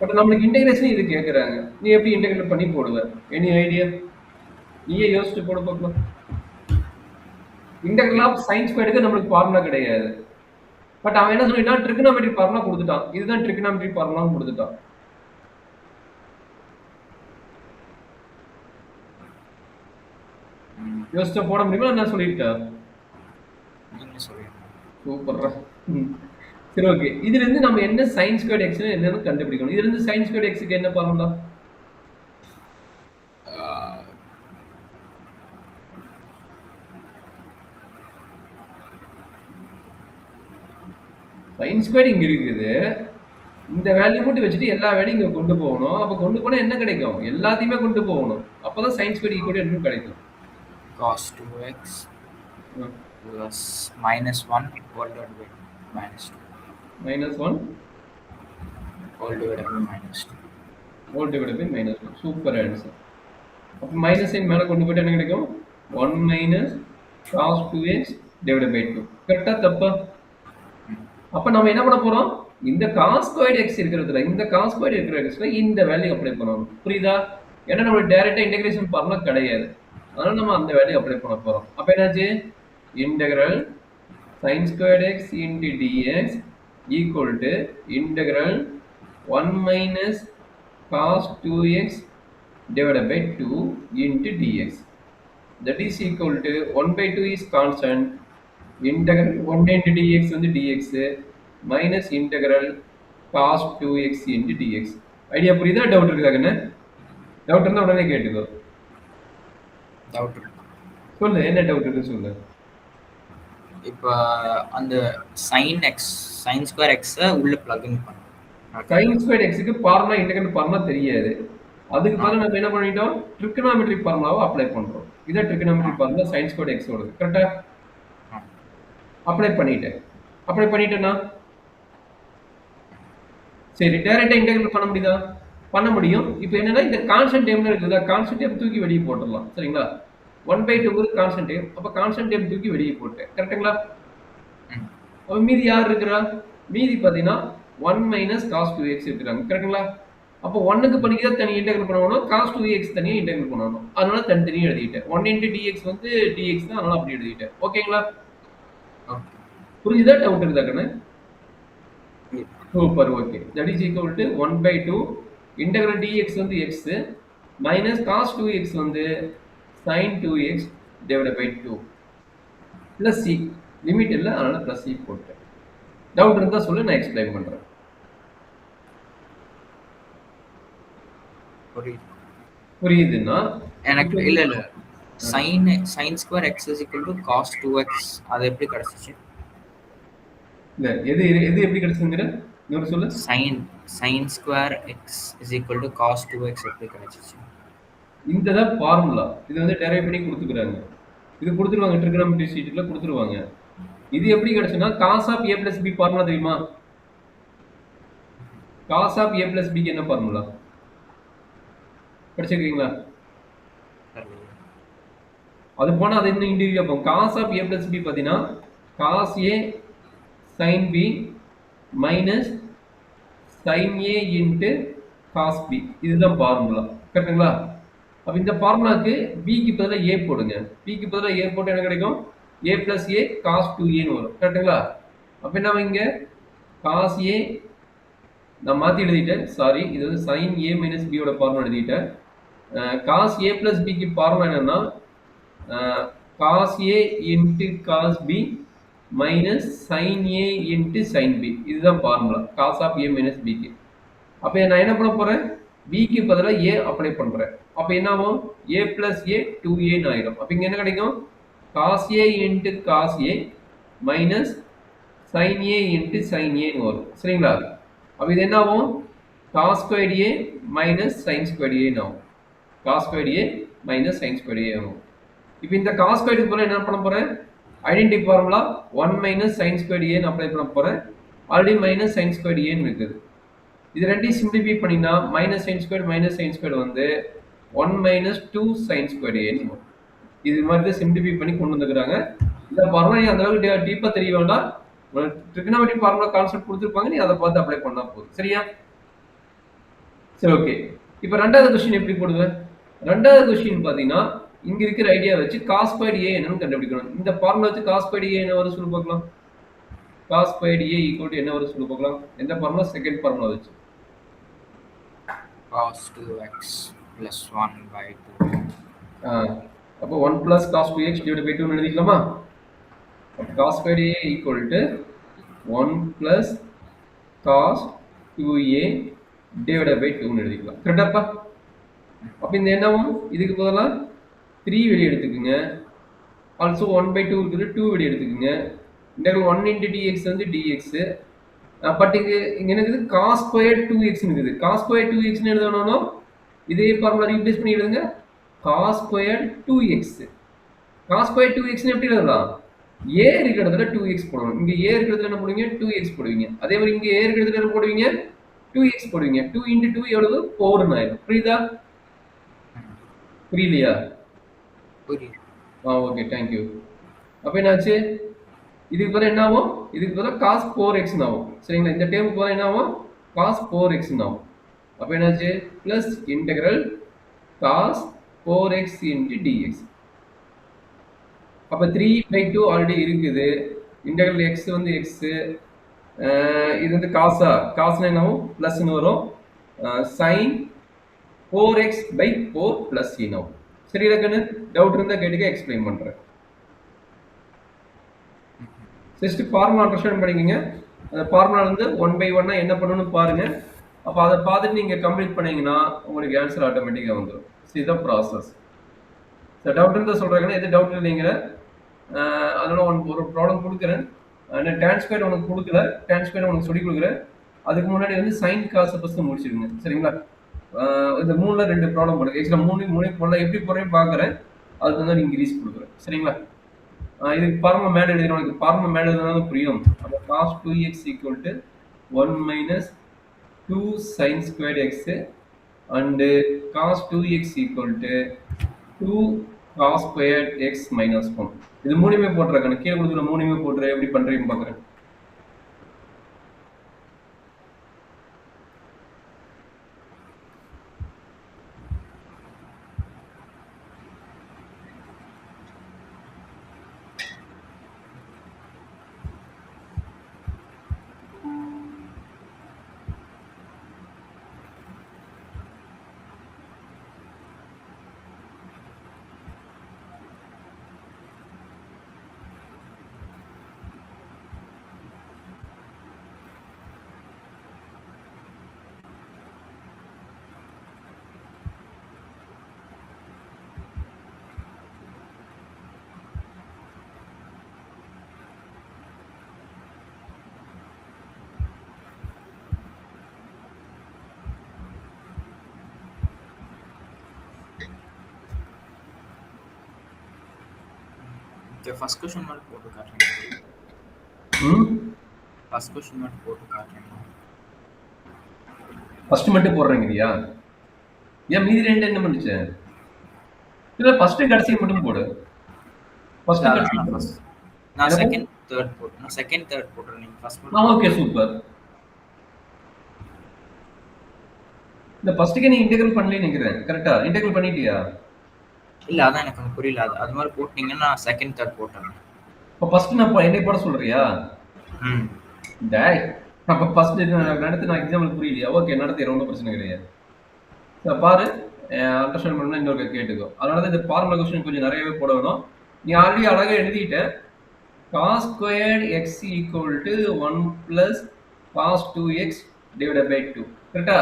பட் நம்மளுக்கு இன்டெகிரேஷன் இது கேட்குறாங்க. நீ எப்படி இன்டெகிரேட் பண்ணி போடுவ? Any idea? நீயே யோசிச்சு போட பார்க்கலாம். இன்டெகிரல் ஆஃப் sin ஸ்கொயருக்கு நம்மளுக்கு ஃபார்முலா கிடையாது. பட் அவன் என்ன சொல்லிட்டான்? ட்ரிகனாமெட்ரி ஃபார்முலா கொடுத்துட்டான். இதுதான் ட்ரிகனாமெட்ரி ஃபார்முலான்னு கொடுத்துட்டான். யோசிச்சா போட முடியுமா? என்ன சொல்லிட்டேன்? சூப்பர்ரா. சரி, ஓகே. இதுல இருந்து நம்ம என்ன sin ஸ்கொயர்ட் x என்னன்னு கண்டுபிடிக்கணும். இதுல இருந்து sin ஸ்கொயர்ட் x க்கு என்ன ஃபார்முலா? sin ஸ்கொயர்ட் இங்க இருக்குது. இந்த வேல்யூ மட்டும் வச்சுட்டு எல்லா வேல்யூ இங்க கொண்டு போகணும். அப்ப கொண்டு போனா என்ன கிடைக்கும்? எல்லாத்தையுமே கொண்டு போகணும். அப்பதான் sin ஸ்கொயர்ட் ஈக்குவல் என்ன கிடைக்கும்? cos 2x plus minus 1 whole divided by minus 2. Minus 1 whole divided by minus 2. whole divided by minus 1. Super answer. அப்ப மைனஸ் சைன் மேல கொண்டு போயிட்டு என்ன கிடைக்கும்? 1 minus cos 2x divided by 2. கரெக்டா தப்பா? அப்ப நம்ம என்ன பண்ண போறோம்? இந்த cos squared x இருக்கிறதுல இந்த cos squared இருக்கிற xல இந்த வேல்யூ அப்ளை பண்ணணும். புரியுதா? ஏன்னா நம்ம டைரக்டா இன்டகிரேஷன் ஃபார்முலா கிடையாது. அதனால நம்ம அந்த வேல்யூ அப்ளை பண்ண போறோம். அப்ப என்னாச்சு? Integral sin squared x into dx equal to integral 1 minus cos 2x divided by 2 into dx. That is equal to 1 by 2 is constant. Integral 1 into dx வந்து dx minus integral cos 2x into dx. Idea புரியுதா? Doubt இருக்கா கண்ணு? Doubt இருந்தா உடனே கேட்டுக்கோ. Doubt சொல்லு, என்ன doubt இருக்கு சொல்லு. இப்போ அந்த sin ஸ்கொயர் x உள்ள பிளக் இன் பண்ணு. sin ஸ்கொயர் x க்கு ஃபார்முலா இன்டெகிரல் ஃபார்முலா தெரியாது. அதுக்கு பதிலா நம்ம என்ன பண்ணிட்டோம்? ட்ரிகனாமெட்ரி ஃபார்முலாவை அப்ளை பண்றோம். இத trigonometry formula sin square x ஓடது. கரெக்ட்டா? அப்ளை பண்ணிட்டேனா? சரி, டைரக்டா இன்டெகிரல் பண்ண முடியுதா? பண்ண முடியும். இப்போ என்னன்னா இந்த கான்ஸ்டன்ட் டேர்ம்ல இருக்குதா? கான்ஸ்டன்ட் டேர்ம் தூக்கி வெளிய போட்டுறலாம். சரிங்களா? 1/2 ஒரு கான்ஸ்டன்ட் டேர்ம். அப்ப கான்ஸ்டன்ட் டேர்ம் தூக்கி வெளிய போட்டேன். கரெக்ட்டுங்களா? அப்ப மீதி யார் இருக்கறா? மீதி பாத்தீங்கன்னா 1 minus cos 2x இருக்குறாங்க. கரெக்ட்டுங்களா? அப்ப 1 க்கு பண்ணிக்கிற தனி இன்டெகிரல் பண்ணனும். cos 2x தனியா இன்டெகிரல் பண்ணனும். அதனால தனித்தனியா எழுதிட்டேன். 1 into dx வந்து dx தான். அதனால அப்படி எழுதிட்டேன். ஓகேங்களா? புரியுதா? டவுட் இருக்குதா கண்ணு? Super, okay. That is equal to 1/2 integral dx வந்து x minus cos 2x வந்து sin 2x divided by 2 plus c. Limit இல்ல, அதனால plus c போட்டேன். டவுட் இருந்தா சொல்லு, நான் எக்ஸ்பிளைன் பண்றேன். புரியுதுன்னா எனக்கு இல்ல sin square x is equal to cos 2x அது எப்படி கிடைச்சிச்சு? இல்ல எது எப்படி கிடைச்சதுங்கற இன்னொரு சொல்லு. sin square x is equal to cos 2x எப்படி கிடைச்சிச்சு? இந்த ஃபார்முலா இது வந்து டெரைவ் பண்ணி கொடுத்துக்கறாங்க. இது கொடுத்துருவாங்க, ட்ரிகனாமெட்ரி ஷீட்ல கொடுத்துருவாங்க. இது எப்படி கிடைச்சுனா cos of a plus b formula தெரியுமா? cos of a plus b க்கு என்ன ஃபார்முலா படிச்சிருக்கீங்களா? அது போனா அது இன்னும் இண்டிவிஜுவல் போகும். Cos of A plus B பார்த்தீங்கன்னா cos A sine B minus sine A into cos B, இதுதான் ஃபார்முலா. கரெக்டுங்களா? அப்போ இந்த ஃபார்முலாக்கு பிக்கு பதிலாக ஏ போடுங்க. பிக்கு பதிலாக ஏ போட்டு என்ன கிடைக்கும்? ஏ பிளஸ் ஏ காஸ் 2ஏன்னு வரும். கரெக்டுங்களா? அப்போ என்ன வைங்க, காஸ் ஏ நான் மாற்றி எழுதிட்டேன், சாரி, இது வந்து சைன் ஏ மைனஸ் பியோட ஃபார்முலா எழுதிட்டேன். காஸ் ஏ பிளஸ் பிக்கு ஃபார்முலா என்னன்னா cos A into cos B minus sine A into sine B, இதுதான் formula cos of A minus பிக்கு. அப்போ நான் என்ன பண்ண போகிறேன், பிக்கு பதிலாக ஏ அப்ளை பண்ணுறேன். அப்போ என்ன ஆகும், ஏ பிளஸ் ஏ 2ஏன்னு ஆகிடும். அப்போ இங்கே என்ன கிடைக்கும், cos A into cos A minus sine A into sine ஏன்னு வரும். சரிங்களா? அப்போ இது என்ன ஆகும், cos squared A minus sine squared ஏன்னு ஆகும். Cos squared A minus sine squared A ஆகும். இப்போ இந்த காஸ் ஸ்கொயர்டுக்கு போல என்ன பண்ண போகிறேன், identity formula 1 minus sine squared ஏன்னு அப்ளை பண்ண போகிறேன். ஆல்ரெடி மைனஸ் சைன் ஸ்கொயர்டு ஏன்னு இருக்குது. இது ரெண்டையும் சிம்பிளிஃபை பண்ணினா மைனஸ் சைன் ஸ்கொயர்டு வந்து 1 மைனஸ் 2 சைன் ஸ்கொயர்டு ஏன்னு. இது மாதிரி தான் சிம்பிளிஃபை பண்ணி கொண்டு வந்துக்கிறாங்க. இந்த ஃபார்முலா நீ அந்த அளவுக்கு டீப்பாக தெரிய வேண்டாம். ட்ரிகனாமெட்ரிக் ஃபார்முலா கான்செப்ட் கொடுத்துருப்பாங்க, நீ அதை பார்த்து அப்ளை பண்ணா போதும். சரியா? சரி, ஓகே. இப்போ ரெண்டாவது கொஸ்டின் எப்படி போடுவேன்? ரெண்டாவது கொஸ்டின் பார்த்தீங்கன்னா இங்க இருக்கிற ஐடியா வச்சு காஸ் ஸ்கொயர்டு ஏ என்னன்னு கண்டுபிடிக்கணும். இந்த ஃபார்முலா வச்சு காஸ் ஸ்கொயர்டு ஏ என்ன வரும் சொல்லி பார்க்கலாம். Cos squared A equal to என்ன வரும் சொல்லி பார்க்கலாம். எந்த ஃபார்முலா? செகண்ட் ஃபார்முலா வச்சு cos 2x plus 1 by 2. அப்போ 1 plus cos 2x divided by 2 எழுதிக்கலாமா? cos squared a equal to 1 plus cos 2a divided by 2 எழுதிக்கலாம். கரெக்டாப்பா? அப்போ இந்த என்னவும் இதுக்கு பதிலா 3 வெளியே எடுத்துக்குங்க. ஆல்சோ 1 by 2 இருக்குது, 2 வெளியே எடுத்துக்குங்க. இன்டெக்ரல் 1 into dx வந்து dx. பட் இங்க என்ன இருக்குது, cos squared 2x இருக்குது. cos squared 2x ன்னு எழுதணும்னா இதே ஃபார்முலா ரீப்ளேஸ் பண்ணி எழுதுங்க, cos squared 2x. cos squared 2x ன்னு எப்படி எழுதலாம், a இருக்கிற இடத்துல 2x போடணும். இங்க a இருக்கிற இடத்துல என்ன போடுவீங்க, 2x போடுவீங்க. அதே மாதிரி இங்க a இருக்கிற இடத்துல என்ன போடுவீங்க, 2x போடுவீங்க. 2 into 2 எவ்வளவு, 4 ன்னு ஆயிடும். புரியுதா? புரியலையா? புரியுது. Okay, thank you. அப்ப என்னாச்சு, இதுக்கு பதிலா என்ன ஆகும், இதுக்கு பதிலா cos 4x ஆகும். சரிங்களா? இந்த டேர்முக்கு பதிலா என்ன ஆகும், cos 4x ஆகும். அப்ப என்னாச்சு, plus integral cos 4x into dx. அப்ப 3/2 ஆல்ரெடி இருக்குது. இன்டெக்ரல் x வந்து x, இது வந்து காசா, காசுனா என்ன ஆகும், பிளஸ்னு வரும். sin 4x/4 பிளஸ் ஆகும். சரி கண்ணு, டவுட் இருந்தா கேட்டுக்க, எக்ஸ்பிளைன் பண்றேன். ஜஸ்ட் ஃபார்முலா அண்டர்ஸ்டாண்ட் பண்ணிக்கங்க. அந்த ஃபார்முலா வந்து 1 by 1 என்ன பண்ணணும்னு பாருங்க. அப்போ அதை பார்த்துட்டு நீங்க கம்ப்ளீட் பண்ணீங்கன்னா உங்களுக்கு ஆன்சர் ஆட்டோமேட்டிக்காக வந்துடும். இதுதான் ப்ராசஸ். டவுட் இருந்தால் சொல்றாங்கன்னா, எது டவுட் இல்லைங்கிற அதனால உனக்கு ஒரு ப்ராப்ளம் கொடுக்குறேன். tan ஸ்கொயர் உனக்கு கொடுக்கல, tan ஸ்கொயர் உனக்கு சொல்லி கொடுக்குறேன். அதுக்கு முன்னாடி வந்து சைன் காசை ஃபஸ்ட்டு முடிச்சிடுங்க. சரிங்களா? இந்த 3ல 2 ப்ராப்ளம் போடுங்க. ஆக்சுவலாக 3 போடலாம், எப்படி போடுறேன்னு பார்க்குறேன். அதுக்கு வந்து இன்க்ரீஸ் கொடுக்குறேன். சரிங்களா? இதுக்கு ஃபார்முலா மேலே எழுதிடும். எனக்கு ஃபார்முலா மேலே எழுதினாலும் புரியும். அப்போ cos 2x equal to 1 minus 2 sin squared x and cos 2x equal to 2 cos squared x minus 1. இது மூணுமே போட்டுறேன். கீழே கொடுக்குற மூணுமே போட்டுறேன். எப்படி பண்றீங்கன்னு பார்க்குறேன். Okay, first question மட்டும் போட்டு காட்டுறேன். ஃபர்ஸ்ட் கொஸ்டின் மட்டும் போட்டு காட்டுறேன். ஃபர்ஸ்ட் மட்டும் போடுறீங்கயா? ஏன் மீதி ரெண்டு என்ன பண்ணுச்சு? இல்ல ஃபர்ஸ்ட் கடைசி மட்டும் போடு. ஃபர்ஸ்ட் கடைசி நான் போடு. first- நான் எனக்கு செகண்ட் தேர்ட் போட்டு நான் செகண்ட் தேர்ட் போட்டுறேன். நீங்க ஃபர்ஸ்ட் ஓகே சூப்பர். இந்த ஃபர்ஸ்ட்டுக்கே நீ இன்டெகிரல் பண்ணலன்னு நினைக்கிறேன். கரெக்டா? இன்டெகிரல் பண்ணிட்டியா? இல்ல அதான் எனக்கு கொஞ்சம் புரியல. அது மாதிரி போட்டீங்கன்னா நான் செகண்ட் தேர்ட் போட்டேன். இப்போ ஃபர்ஸ்ட் நான் என்னை போட சொல்றியா? ம் டேய் அப்போ ஃபர்ஸ்ட் நடத்து நான் எக்ஸாம்பிள் புரியலையா? ஓகே நடத்திடுறேன், ஒன்றும் பிரச்சனை கிடையாது. பாரு அண்டர்ஸ்டாண்ட் பண்ணா இன்னொரு கேட்டுக்கோ. அதனால தான் இந்த ஃபார்முலா கொஸ்டின் கொஞ்சம் நிறையவே போட வேணும். நீ ஆல்ரெடி அழகாக எழுதிட்ட. cos squared x equal to 1 plus cos 2x divided by 2. கரெக்டா?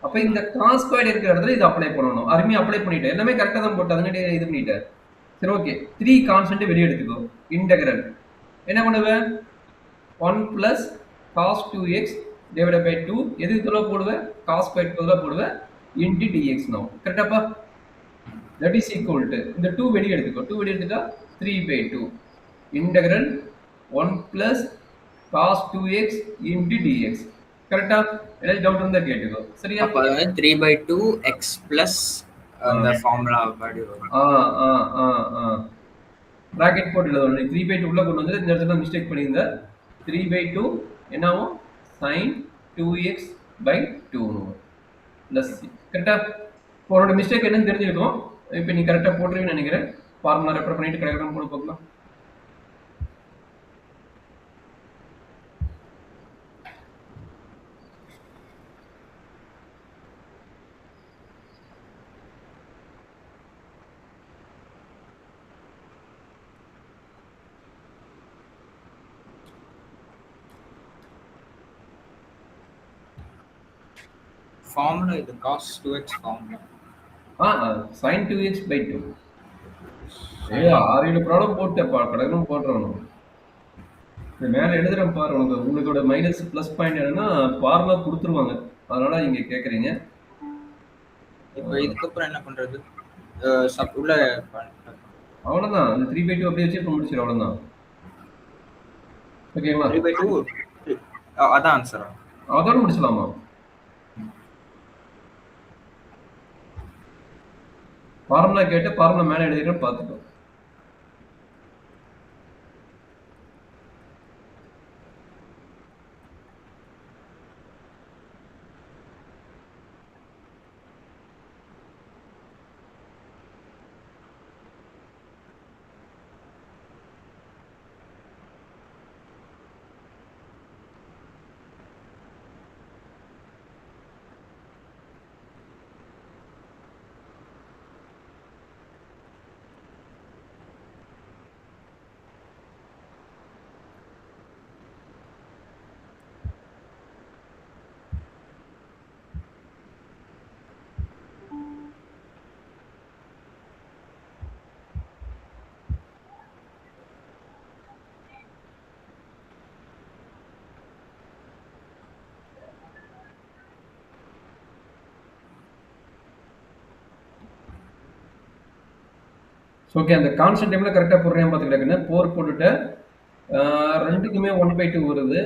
அப்ப இந்த cos squared இருக்கிற இடத்துல இது அப்ளை பண்ணணும். அருமையா அப்ளை பண்ணிட்டேன். எல்லாமே கரெக்டா தான் போட்டு அதுங்க இது பண்ணிட்டேன். சரி ஓகே. 3 கான்ஸ்டன்ட் வெளிய எடுத்துக்கோ. இன்டெகிரல் என்ன பண்ணுவ? 1 plus cos 2x divided by 2 எதுக்கு பதிலா போடுவ? cos squared பதிலா போடுவ into dx now. கரெக்டாப்பா? that is equal to இந்த 2 வெளிய எடுத்துக்கோ. 2 வெளிய எடுத்துட்டா 3 by 2 integral 1 plus cos 2x into dx. கரெக்டா? ஏதாவது டவுட் இருந்தா கேட்டுக்கோ. சரியா? அப்ப 3/2 x plus அந்த ஃபார்முலா படி வரும். பிராக்கெட் போட்டு எழுதணும். 3/2 உள்ள கொண்டு வந்து இந்த இடத்துல மிஸ்டேக் பண்ணியிருந்த 3/2 என்னவும் sin 2x by 2 plus கரெக்டா? உன்னோட மிஸ்டேக் என்னன்னு தெரிஞ்சிருக்கும். இப்போ நீ கரெக்டா போட்டுருவீங்கன்னு நினைக்கிறேன். ஃபார்முலா ரெஃபர் பண்ணிட்டு கரெக்டாக போட்டு பார்க்கலாம். ஃபார்முலா இது cos 2x formula. sin 2x by 2. ஆறு ப்ராப்ளம் போட்டேப்பா, கடகணும் போட்டுறணும். மேல எழுதுறேன் பாரு. உங்களோட மைனஸ் பிளஸ் பாயிண்ட் என்னன்னா ஃபார்முலா கொடுத்துருவாங்க, அதனால நீங்க கேக்குறீங்க. இப்போ இதுக்கப்புறம் என்ன பண்றது? உள்ள அவ்வளவுதான். அந்த 3/2 அப்படியே வச்சு இப்போ முடிச்சிடும். அவ்வளவுதான். ஓகேங்களா? 3/2 அதான் ஆன்சரா? அதோட முடிச்சலாமா? ஃபார்முலா கேட்டு ஃபார்முலா மேலே எழுதிட்டு பார்த்துக்கோ. ஓகே, அந்த கான்ஸ்டன்ட் டைம்ல கரெக்டாக போடுறேன் பார்த்துக்கிட்டேன். 4 போட்டுட்டு ரெண்டுக்குமே 1/2 வருது.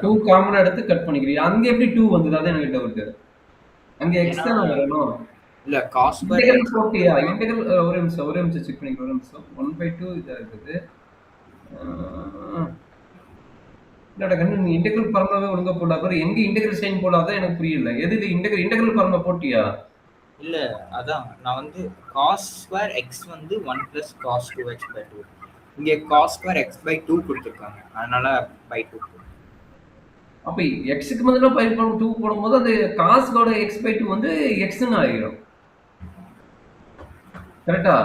2 காமனா எடுத்து கட் பண்ணிக்கிறீங்க. அங்க எப்படி 2 வந்தது? அதான் எனக்கு டவுட். அங்க எக்ஸ் தான வரணும். இல்ல cos இன்டெகிரல் போட்டியா? இன்டெகிரல் ஒரு நிமிஷம் செக் பண்ணிக்கிறேன். ஒரு நிமிஷம். 1/2 இதா இருக்குது. இல்லடா கண்ணு, நீ இன்டெகிரல் ஃபார்முலாவே ஒழுங்கா போடா. அப்புறம் எங்க இன்டெகிரல் சைன் போடாதான் எனக்கு புரியல. எது இது இன்டெகிரல் ஃபார்முலா போட்டியா? இல்ல அதான் நான் வந்து cos square x வந்து 1 plus cos 2x by 2. இங்க cos square x by 2 கொடுத்திருக்காங்க, அதனால by 2. அப்ப எக்ஸ்க்கு பதிலா பை 2 போடும்போது அந்த காஸ்கோட x by 2 வந்து xன்னு ஆயிடும். கரெக்டா?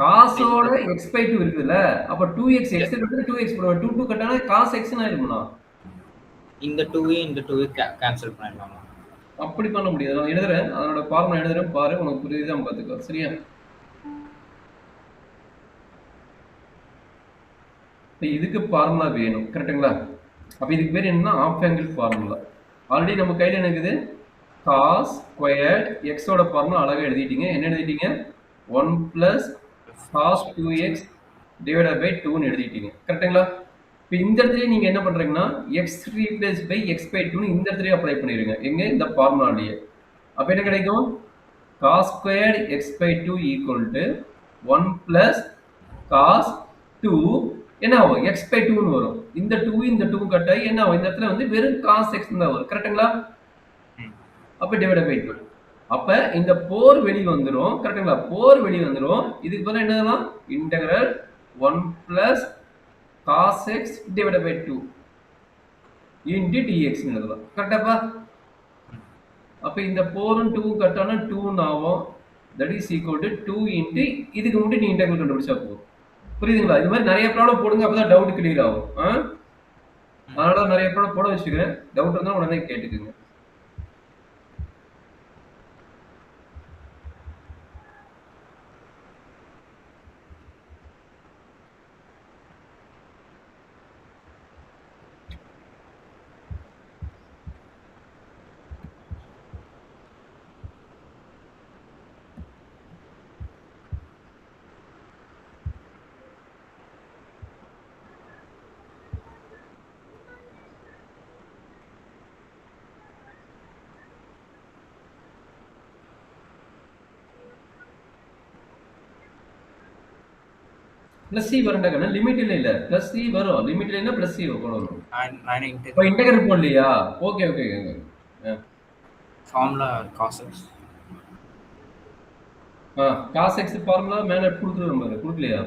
காசோட x by 2 இருக்குதுல்ல, அப்ப 2x x இருக்கு, 2x போடுவா. 2 கட்டானா cos xன்னு ஆயிடும்னா. இந்த 2 இந்த 2 கேன்சல் பண்ணிடலாம். அப்படி பண்ண முடியாது. நான் எழுதுறேன், அதனோட ஃபார்முலா எழுதுறேன் பாரு, உனக்கு புரியுதா பாத்துக்கோ. சரியா? இதுக்கு ஃபார்முலா வேணும். கரெக்ட்டுங்களா? அப்ப இதுக்கு பேர் என்ன? Of angle formula. ஆல்ரெடி நம்ம கையில என்ன இருக்குது? cos ஸ்கொயர்ட் x ஓட ஃபார்முலா அழகா எழுதிட்டீங்க. என்ன எழுதிட்டீங்க? 1 plus cos 2x divided by 2 ன்னு எழுதிட்டீங்க. கரெக்ட்டுங்களா? இப்போ இந்த இடத்துல நீங்க என்ன பண்றீங்கன்னா x replaced by x by 2 இந்த இடத்துல அப்ளை பண்ணிருங்க. எங்க? இந்த ஃபார்முலாலயே. அப்ப என்ன கிடைக்கும்? cos squared x by 2 equal to 1 plus cos 2 என்ன ஆகும் x by 2 ன்னு வரும். இந்த 2 இந்த 2 கட் ஆகி என்ன ஆகும் இந்த இடத்துல வந்து வெறும் cos x தான் வரும். கரெக்ட்டுங்களா? அப்ப டிவைட் பை 2. அப்ப இந்த 4 வெளிய வந்துரும். கரெக்ட்டுங்களா? 4 வெளிய வந்துரும். இதுக்கு பதிலா என்னலாம் integral 1 plus cos x divided by 2 into dx ன்னு எழுதலாம். கரெக்டாப்பா? அப்ப இந்த 4 ம் 2 கட் ஆனா 2 ன்னு ஆகும். that is equal to 2 into இதுக்கு முன்னாடி நீ இன்டகிரல் கண்டுபிடிச்சா போதும். புரியுதுங்களா? இது மாதிரி நிறைய ப்ராப்ளம் போடுங்க அப்பதான் டவுட் கிளியர் ஆகும். அதனால நிறைய ப்ராப்ளம் போட வச்சுக்கிறேன். டவுட் இருந்தா உடனே கேட்டுக்குங்க. प्लस सी வரண்டா கண்ணா லிமிட் இல்ல प्लस सी வரும் லிமிட் இல்லனா प्लस सी போடணும் நான் இன்டகிரேட் பண்ணலையா okay okay formula cos x cos x formula மேல கொடுத்துறோம் பாரு கொடுக்கலையா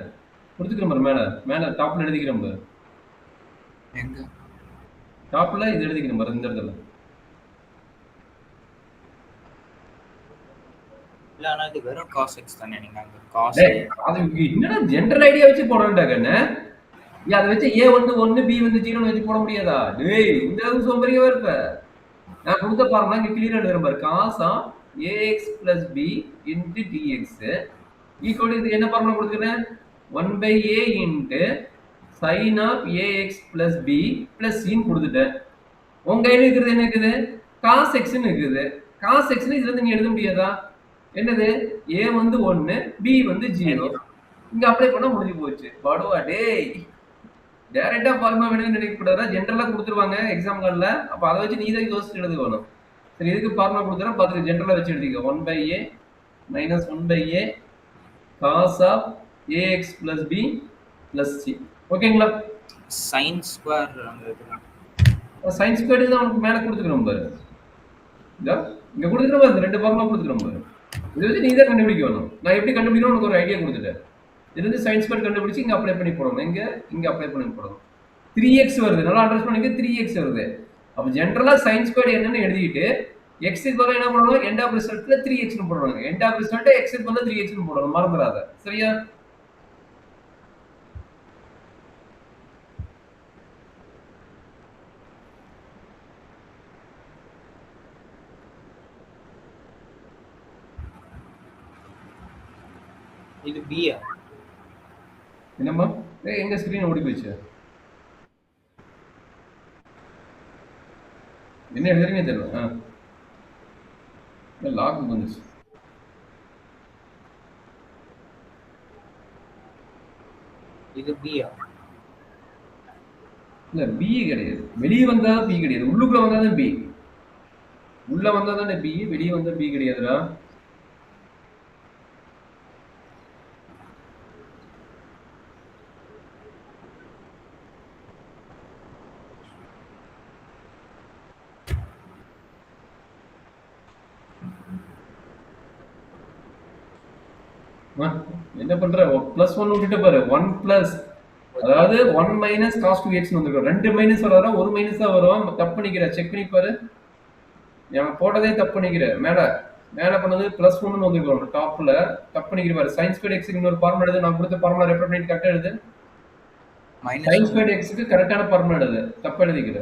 கொடுத்துக்கிறோம் பாரு மேல டாப்ல எழுதிக்கிறோம் பாரு எங்க டாப்ல இது எழுதிக்கிறோம் பாரு இந்த இடத்துல இல்ல انا இது வெறும் cos x தானே நீங்க அங்க cos அது என்னடா ஜெனரல் ஐடியா வச்சு போறேன்டா கண்ணே நீ அத வச்சு a வந்து 1 b வந்து 0 ன்னு வச்சு போட முடியாதா டேய் இந்த அளவுக்கு சோம்பேறியா இருப்ப நான் கொடுத்த பாருங்க இங்க கிளியரா எழுதுறேன் பாரு cos ax + b * dx equal இது என்ன ஃபார்முலா கொடுத்துறேன் 1/a * sin ax + b + c ன்னு கொடுத்துட்டேன் உங்க கையில இருக்குது என்ன இருக்குது cos x ன்னு இருக்குது cos x ன்னு இதுல இருந்து நீ எழுத முடியாதா என்னது a வந்து 1 b வந்து 0 இங்க அப்ளை பண்ணா முடிஞ்சு போச்சு படுவா டேய் டைரக்டா ஃபார்முலா வேணும்னு நினைக்க கூடாதா ஜெனரலா கொடுத்துருவாங்க எக்ஸாம் கால்ல அப்ப அத வச்சு நீ தான் யோசிச்சு எழுதுவணும் சரி இதுக்கு ஃபார்முலா கொடுத்தறேன் பாத்துக்க ஜெனரலா வச்சு எழுதிக்க 1/a - 1/a cos ax + b + c ஓகேங்களா sin ஸ்கொயர் அங்க இருக்கு sin ஸ்கொயர் தான் உங்களுக்கு மேல கொடுத்துக்கறோம் பாரு இங்க கொடுத்துக்கறோம் பாரு ரெண்டு ஃபார்முலா கொடுத்துக்கறோம் பாரு இது வந்து நீ தான் கண்டுபிடிக்கணும் நான் எப்படி கண்டுபிடிக்கணும் உனக்கு ஒரு ஐடியா கொடுத்துட்டேன் இது வந்து sin ஸ்கொயர் கண்டுபிடிச்சு இங்க அப்ளை பண்ணி போடணும் இங்க அப்ளை பண்ணி போடணும் 3x வருது நல்லா அண்டர்ஸ்டாண்ட் பண்ணிக்க 3x வருது அப்ப ஜெனரலா sin ஸ்கொயர் என்னன்னு எழுதிட்டு x க்கு பதிலா என்ன பண்ணணும் எண்ட் ஆஃப் ரிசல்ட்ல 3x ன்னு போடணும் எண்ட் ஆஃப் ரிசல்ட் x க்கு பதிலா 3x ன்னு போடணும் மறந்துடாத சரியா இது b ஆ என்னம்மா எங்க ஸ்கிரீன் ஓடி போச்சு என்ன எழுதுறீங்க தெரியல லாக் வந்துச்சு இது b ஆ இல்ல b கிடையாது வெளிய வந்தா b கிடையாது உள்ளுக்குள்ள வந்தா தான் b உள்ள வந்தா தான் b வெளிய வந்தா b கிடையாதுடா என்ன பண்ற +1 விட்டுட்டு பாரு 1 அதாவது 1 - cos 2x ன்னு வந்திருக்கு ரெண்டு மைனஸ் வராதா ஒரு மைனஸ் தான் வரும் தப்பு பண்ணிக்கிற செக் பண்ணி பாரு நான் போட்டதே தப்பு பண்ணிக்கிற மேல பண்ணது +1 ன்னு வந்திருக்கு டாப்ல தப்பு பண்ணிக்கிற பாரு sin squared x க்கு இன்னொரு ஃபார்முலா எழுது நான் கொடுத்த ஃபார்முலா ரெஃபர் பண்ணி கரெக்ட்டா எழுது sin squared x க்கு கரெக்ட்டான ஃபார்முலா எழுது தப்பு எழுதிக்கிற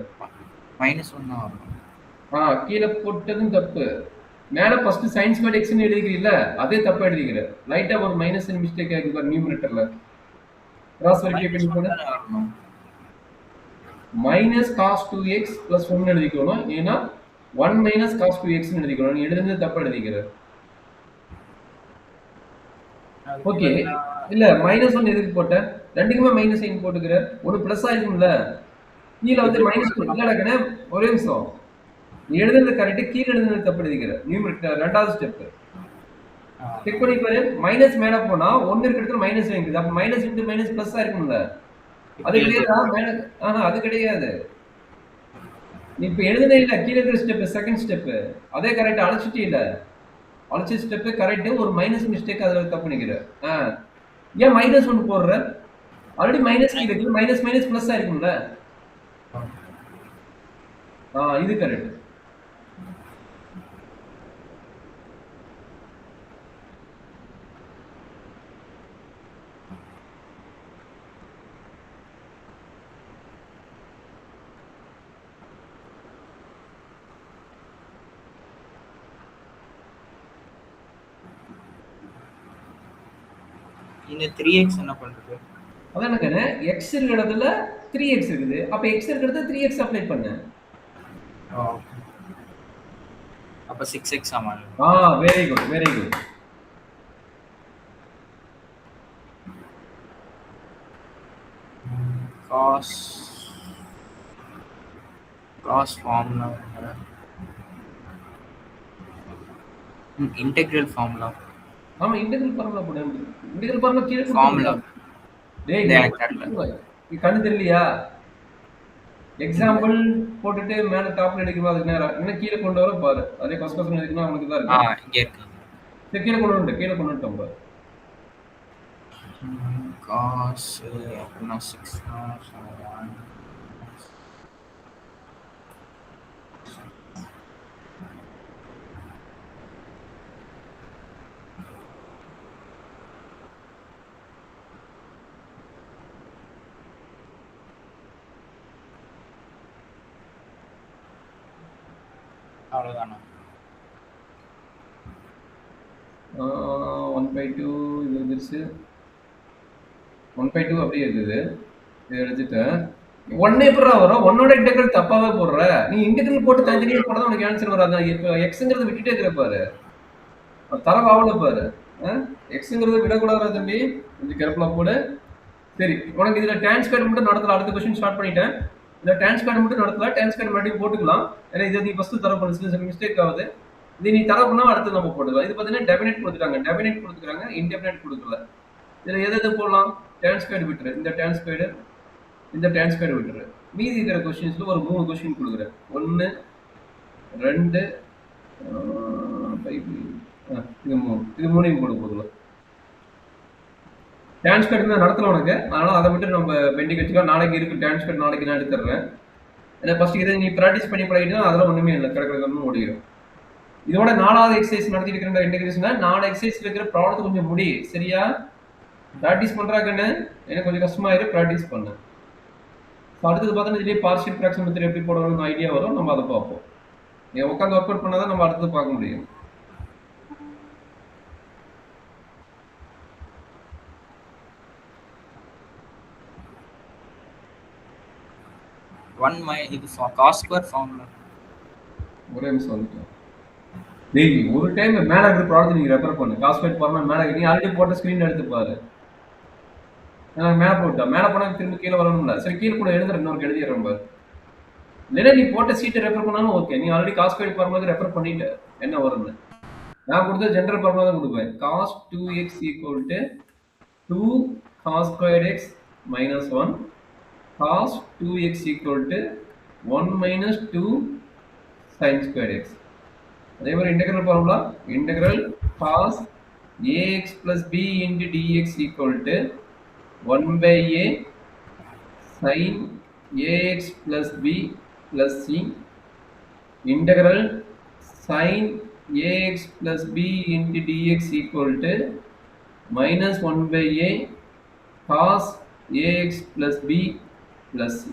-1 தான் வரும் கீழ போட்டதும் தப்பு மேல ஃபர்ஸ்ட் sin squared x ன்னு எழுதிக்கிறீல்ல அதே தப்பா எழுதிக்கிற லைட்டா ஒரு மைனஸ் மிஸ்டேக் ஆகி பாரு நியூமரேட்டர்ல கிராஸ் வெரிஃபை பண்ணி போடு -cos 2x + 1 எழுதிக்கணும் ஏனா 1 - cos 2x ன்னு எழுதிக்கணும் நீ எழுதுனது தப்பா எழுதிக்கிற ஓகே இல்ல -1 எதுக்கு போட்ட ரெண்டுக்குமே மைனஸ் சைன் போட்டுக்கற ஒரு பிளஸ் ஆயிருக்கும்ல கீழ வந்து மைனஸ் இல்லடக்கனே ஒரே நிமிஷம் நீ எழுதுனது கரெக்ட் கீழ எழுதுனது தப்பு எழுதிக்கிற நியூமரேட்டர் ரெண்டாவது ஸ்டெப் செக் பண்ணி பாரு. மைனஸ் மேல போனா 1 இருக்கிற இடத்துல மைனஸ் இருக்குது. அப்ப மைனஸ் இன்டு மைனஸ் பிளஸ் இருக்கும்ல. அது கீழே கிடையாதா? மேல அது கிடையாது. நீ இப்ப எழுதுனே இல்ல. கீழ இருக்கிற ஸ்டெப் செகண்ட் ஸ்டெப். அதே கரெக்ட் அழைச்சிட்டே இல்ல. அழைச்ச ஸ்டெப் கரெக்ட். ஒரு மைனஸ் மிஸ்டேக் அதுல தப்பு பண்ணிக்கிற. ஆ. ஏன் மைனஸ் 1 போடுற? ஆல்ரெடி மைனஸ் கீழ இருக்கு. மைனஸ் மைனஸ் பிளஸ் ஆயிருக்கும்ல. இது கரெக்ட். இந்த 3x என்ன பண்றது? அதான் என்ன எக்ஸ் இருக்கிற இடத்துல 3x இருக்குது. அப்ப எக்ஸ் இருக்கிற இடத்துல 3x அப்ளை பண்ணு. அப்ப 6x ஆமா. Very good very good. cos formula integral formula. ஆமா இன்டெகிரல் ஃபார்முலா போடு. இன்டெகிரல் ஃபார்முலா கீழ ஃபார்முலா கொடுத்துருக்காங்க. டேய் எனக்கு தெரியல. நீ கண்ணு தெரியலையா? எக்ஸாம்பிள் போட்டுட்டு மேல டாப்ல எடுக்கும்போது அதுக்கு நேரம் இன்னும் கீழே கொண்டு வர பாரு. அதே கொசு கொசு எடுக்கணும் அவனுக்கு தான் இருக்கு. இங்க இருக்கு. சரி கீழே கொண்டு வந்துட்டோம் பாரு. cos அப்படின்னா 6 அவ்வளவுதானா? 1/2 இது வந்துருச்சு. 1/2 அப்படியே இருக்குது. இதை எடுத்துட்டேன். ஒன்னே எப்படா வரும்? ஒன்னோட இன்டெகிரல் தப்பாவே போடுற. நீ இன்டெகிரல் போட்டு தனித்தனியா போட உனக்கு ஆன்சர் வராது. இப்போ எக்ஸ்ங்கிறத விட்டுட்டே இருக்கிற பாரு. தரவு ஆவல பாரு. எக்ஸ்ங்கிறத விடக்கூடாது தம்பி. கொஞ்சம் கேர்ஃபுல்லா போடு. சரி உனக்கு இதுல டிரான்ஸ்பேட் மட்டும் நடத்தலாம். அடுத்த கொஸ்டின் ஸ்டார்ட் பண்ணிட்டேன். இந்த டிரான்ஸ்பேட் மட்டும் நடத்தலாம். டிரான்ஸ்பேட் மறுபடியும் போட்டுக்கலாம். ஏன்னா இதை நீ ஃபர்ஸ்ட் தரவு பண்ணு. மிஸ்டேக் ஆகுது. இது நீ தரவு பண்ணா அடுத்து நம்ம போட்டுக்கலாம். இது பார்த்தீங்கன்னா டெபினெட் கொடுத்துட்டாங்க. டெபினெட் கொடுத்துருக்காங்க. இன்டெபினெட் கொடுக்கல. இதுல எது போடலாம்? டிரான்ஸ்பேட் விட்டுரு. இந்த டிரான்ஸ்பேட் விட்டுரு. மீதி இருக்கிற கொஸ்டின்ஸ்ல ஒரு 3 கொஸ்டின் கொடுக்குறேன். 1 2 இது 3. இது 3 போடு போதும். டிரான்ஸ்பேட் தான் நடத்தலாம் உனக்கு. அதனால அதை மட்டும் நம்ம பெண்டிங் வச்சுக்கலாம். நாளைக்கு இருக்கு டிரான்ஸ்பேட், நாளைக்கு நான் எடுத்துடுறேன். ஏன்னா ஃபர்ஸ்ட் இதை நீ ப்ராக்டிஸ் பண்ணி பழகிட்டா அதெல்லாம் ஒண்ணுமே இல்லை. கிடக்கிறது ஓடிடும். இதோட 4வது எக்ஸசைஸ் நடத்திட்டு இருக்கிற இன்டெகிரேஷன் 4 எக்ஸசைஸ்ல இருக்கிற ப்ராப்ளத்தை கொஞ்சம் முடி. சரியா? ப்ராக்டிஸ் பண்றாங்கன்னு எனக்கு கொஞ்சம் கஷ்டமாயிரு. ப்ராக்டிஸ் பண்ணு. அடுத்தது பார்த்தோன்னா இதுலேயே பார்ஷியல் ஃப்ராக்ஷன் மெத்தட் எப்படி போடணும்னு ஐடியா வரும். நம்ம அதை பார்ப்போம். நீ உட்காந்து ஒர்க் அவுட் பண்ணாதான் நம்ம அடுத்தது பார்க்க முடியும். இது cos ஸ்கொயர் ஃபார்முலா. ஒரே நிமிஷம் வந்துட்டேன். டேய் ஒரு டைம் மேல இருக்கிற ப்ராப்ளத்தை நீங்க ரெஃபர் பண்ணு. cos ஸ்கொயர் ஃபார்முலா மேல நீ ஆல்ரெடி போட்ட ஸ்கிரீன் எடுத்து பாரு. மேல போனா திரும்ப கீழே வரணும்ல. சரி கீழே கூட எழுதுறேன். இன்னொரு எழுதிடுறேன் பாரு. இல்லைன்னா நீ போட்ட சீட்டை ரெஃபர் பண்ணாலும் ஓகே. நீ already cos square formula refer பண்ணிட்ட. என்ன வரும்னு நான் கொடுத்த ஜெனரல் ஃபார்முலா தான் கொடுப்பேன். cos 2x equal to 2 cos squared x minus 1 cos 2x equal to 1 minus 2 sin squared x. அதே மாதிரி integral formula integral cos ax plus b into dx equal to 1 by a sin ax plus b plus c integral sin ax plus b into dx equal to minus 1 by a cos ax plus b plus c.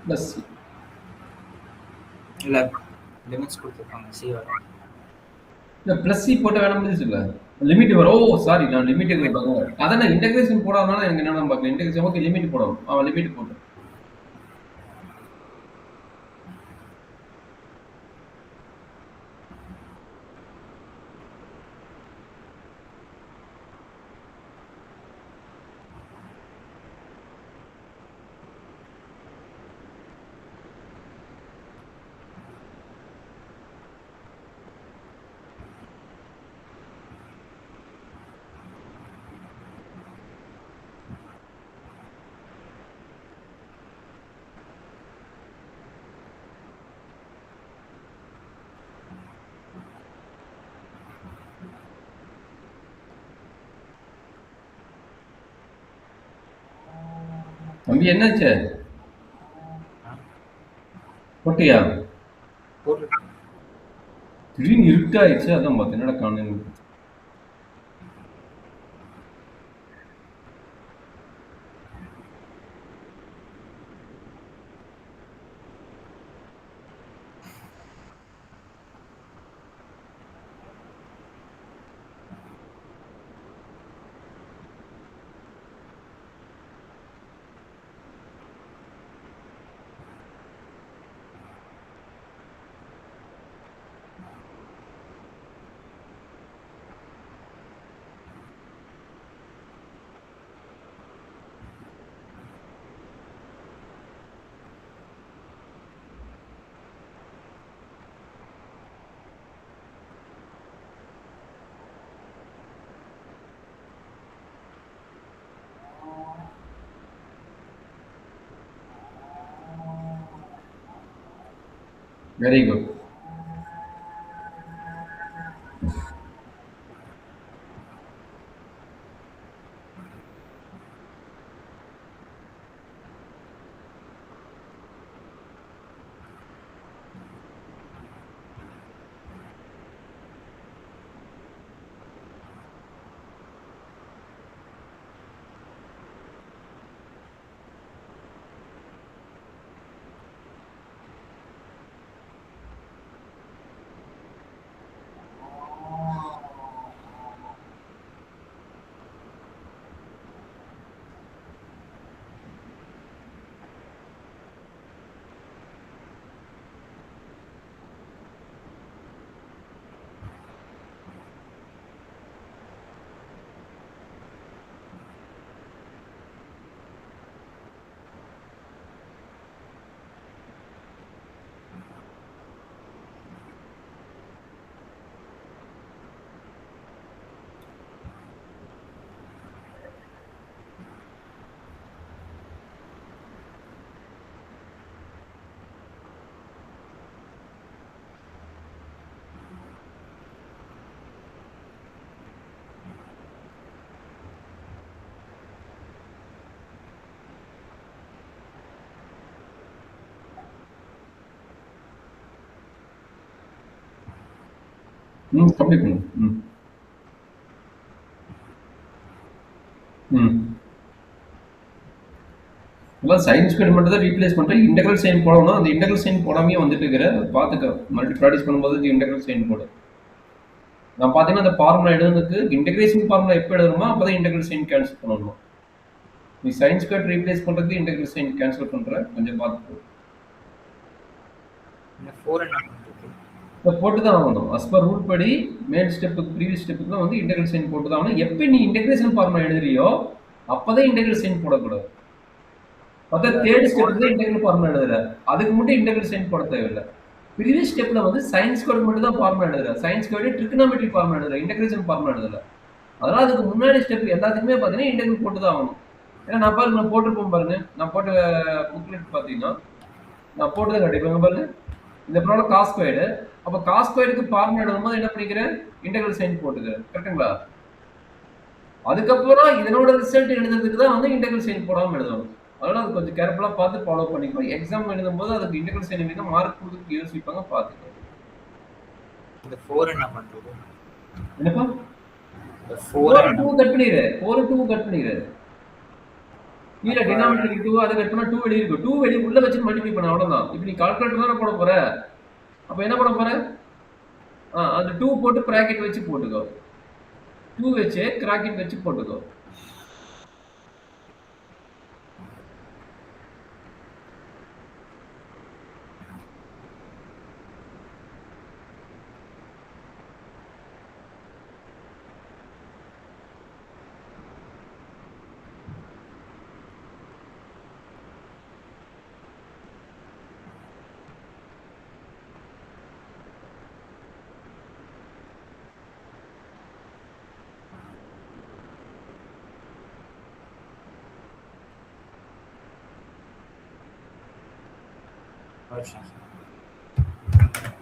Plus C. இல்லை limits கொடுத்துருப்பாங்க C வர. இல்லை plus C போட்ட வேலை முடிஞ்சு இல்லை limit வரும். ஓ sorry, நான் லிமிட் அதான் இன்டெகிரேஷன் போடாதனால எனக்கு என்ன பார்க்கல. இன்டெகிரேஷன் ஓகே லிமிட் போடும். அவன் லிமிட் போட்டு தம்பி என்னாச்சு போட்டியா? திடீர்னு இருட்டாயிடுச்சு, அதான் பார்த்து என்னடா காணும். Very good. கம்ப்ளீட் பண்ணு. எல்லாம் சைன் ஸ்கொயர் மட்டும் தான் ரீப்ளேஸ் பண்ணுறேன். இன்டெக்ரல் சைன் போடணும். அந்த இன்டெக்ரல் சைன் போடாமே வந்துட்டு இருக்கிற பார்த்துக்க. மல்டி ப்ராக்டிஸ் பண்ணும்போது இன்டெக்ரல் சைன் போடு. நான் பார்த்தீங்கன்னா அந்த ஃபார்முலா எழுதுறதுக்கு இன்டெகிரேஷன் ஃபார்முலா எப்போ எழுதுமா அப்போ தான் இன்டெக்ரல் சைன் கேன்சல் பண்ணணும். நீ சைன் ஸ்கொயர் ரீப்ளேஸ் பண்ணுறதுக்கு இன்டெக்ரல் சைன் கேன்சல் பண்ணுற கொஞ்சம் பார்த்துக்கோ. போட்டு தான் ஆகணும். அஸ் பர் ரூல் படி மேல் ஸ்டெப்புக்கு ப்ரீவியஸ் ஸ்டெப்புக்குலாம் வந்து இன்டெக்ரல் சைன் போட்டு தான் ஆகணும். எப்போ நீ இன்டெகிரேஷன் ஃபார்முலா எழுதுறியோ அப்போதான் இன்டெக்ரல் சைன் போடக்கூடாது. பார்த்தா தேர்ட் ஸ்டெப்புக்கு தான் இன்டெக்ரல் ஃபார்முலா எழுதுற, அதுக்கு மட்டும் இன்டெக்ரல் சைன் போட தேவையில்லை. ப்ரீவியஸ் ஸ்டெப்ல வந்து சைன் ஸ்கொயர் மட்டும் தான் ஃபார்முலா எழுதுற, சைன் ஸ்கொயர் ட்ரிகோனோமெட்ரி ஃபார்முலா எழுதுற, இன்டெகிரேஷன் ஃபார்முலா எழுதல. அதனால அதுக்கு முன்னாடி ஸ்டெப் எல்லாத்துக்குமே பார்த்தீங்கன்னா இன்டெகிரல் போட்டு தான் ஆகணும். ஏன்னா நான் பாருங்க நான் போட்டிருப்போம் பாருங்க, நான் போட்ட புக்லெட் பார்த்தீங்கன்னா நான் போட்டுதான் கண்டிப்பாங்க பாருங்க. இந்த ப்ராப்ளம் காஸ் ஸ்கொயர்டு. அப்போ காஸ் ஸ்கொயருக்கு ஃபார்முலா எழுதும்போது என்ன பண்ணிக்கிறேன், இன்டெகிரல் சைன் போட்டுக்கிறேன். கரெக்டுங்களா? அதுக்கப்புறம் இதனோட ரிசல்ட் எழுதுறதுக்கு தான் வந்து இன்டெகிரல் சைன் போடாமல் எழுதணும். அதனால அது கொஞ்சம் கேர்ஃபுல்லாக பார்த்து ஃபாலோ பண்ணிக்கோ. எக்ஸாம் எழுதும்போது அதுக்கு இன்டெகிரல் சைன் எழுதினா மார்க் கொடுத்து யோசிப்பாங்க, பார்த்துக்கோ. இந்த 4 என்ன பண்றது? என்னப்பா 4 2 கட் பண்ணிடு. 4 2 கட் பண்ணிடு. கீழே டினாமினேட்டர் 2 அதை கட் பண்ணா 2 வெளியே இருக்கும். 2 வெளியே உள்ள வச்சு மல்டிப்ளை பண்ண அவ்வளவுதான். இப்போ நீ கால்குலேட்டர் தானே போட போற. அப்ப என்ன பண்ண போற? அந்த 2 போட்டு பிராக்கெட் வச்சு போட்டுக்கோ. 2 வச்சு கிராக்கெட் வச்சு போட்டுக்கோ.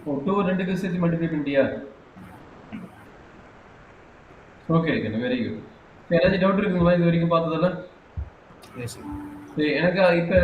ஓ 2 ரெண்டுக்கு சேர்த்து மல்டிப்ளை பண்ணிட்டியா? Okay very good. ஏதாச்சும் டவுட் இருக்குங்களா இது வரைக்கும் பார்த்ததெல்லாம்? Yes, sir. சரி எனக்கு இப்போ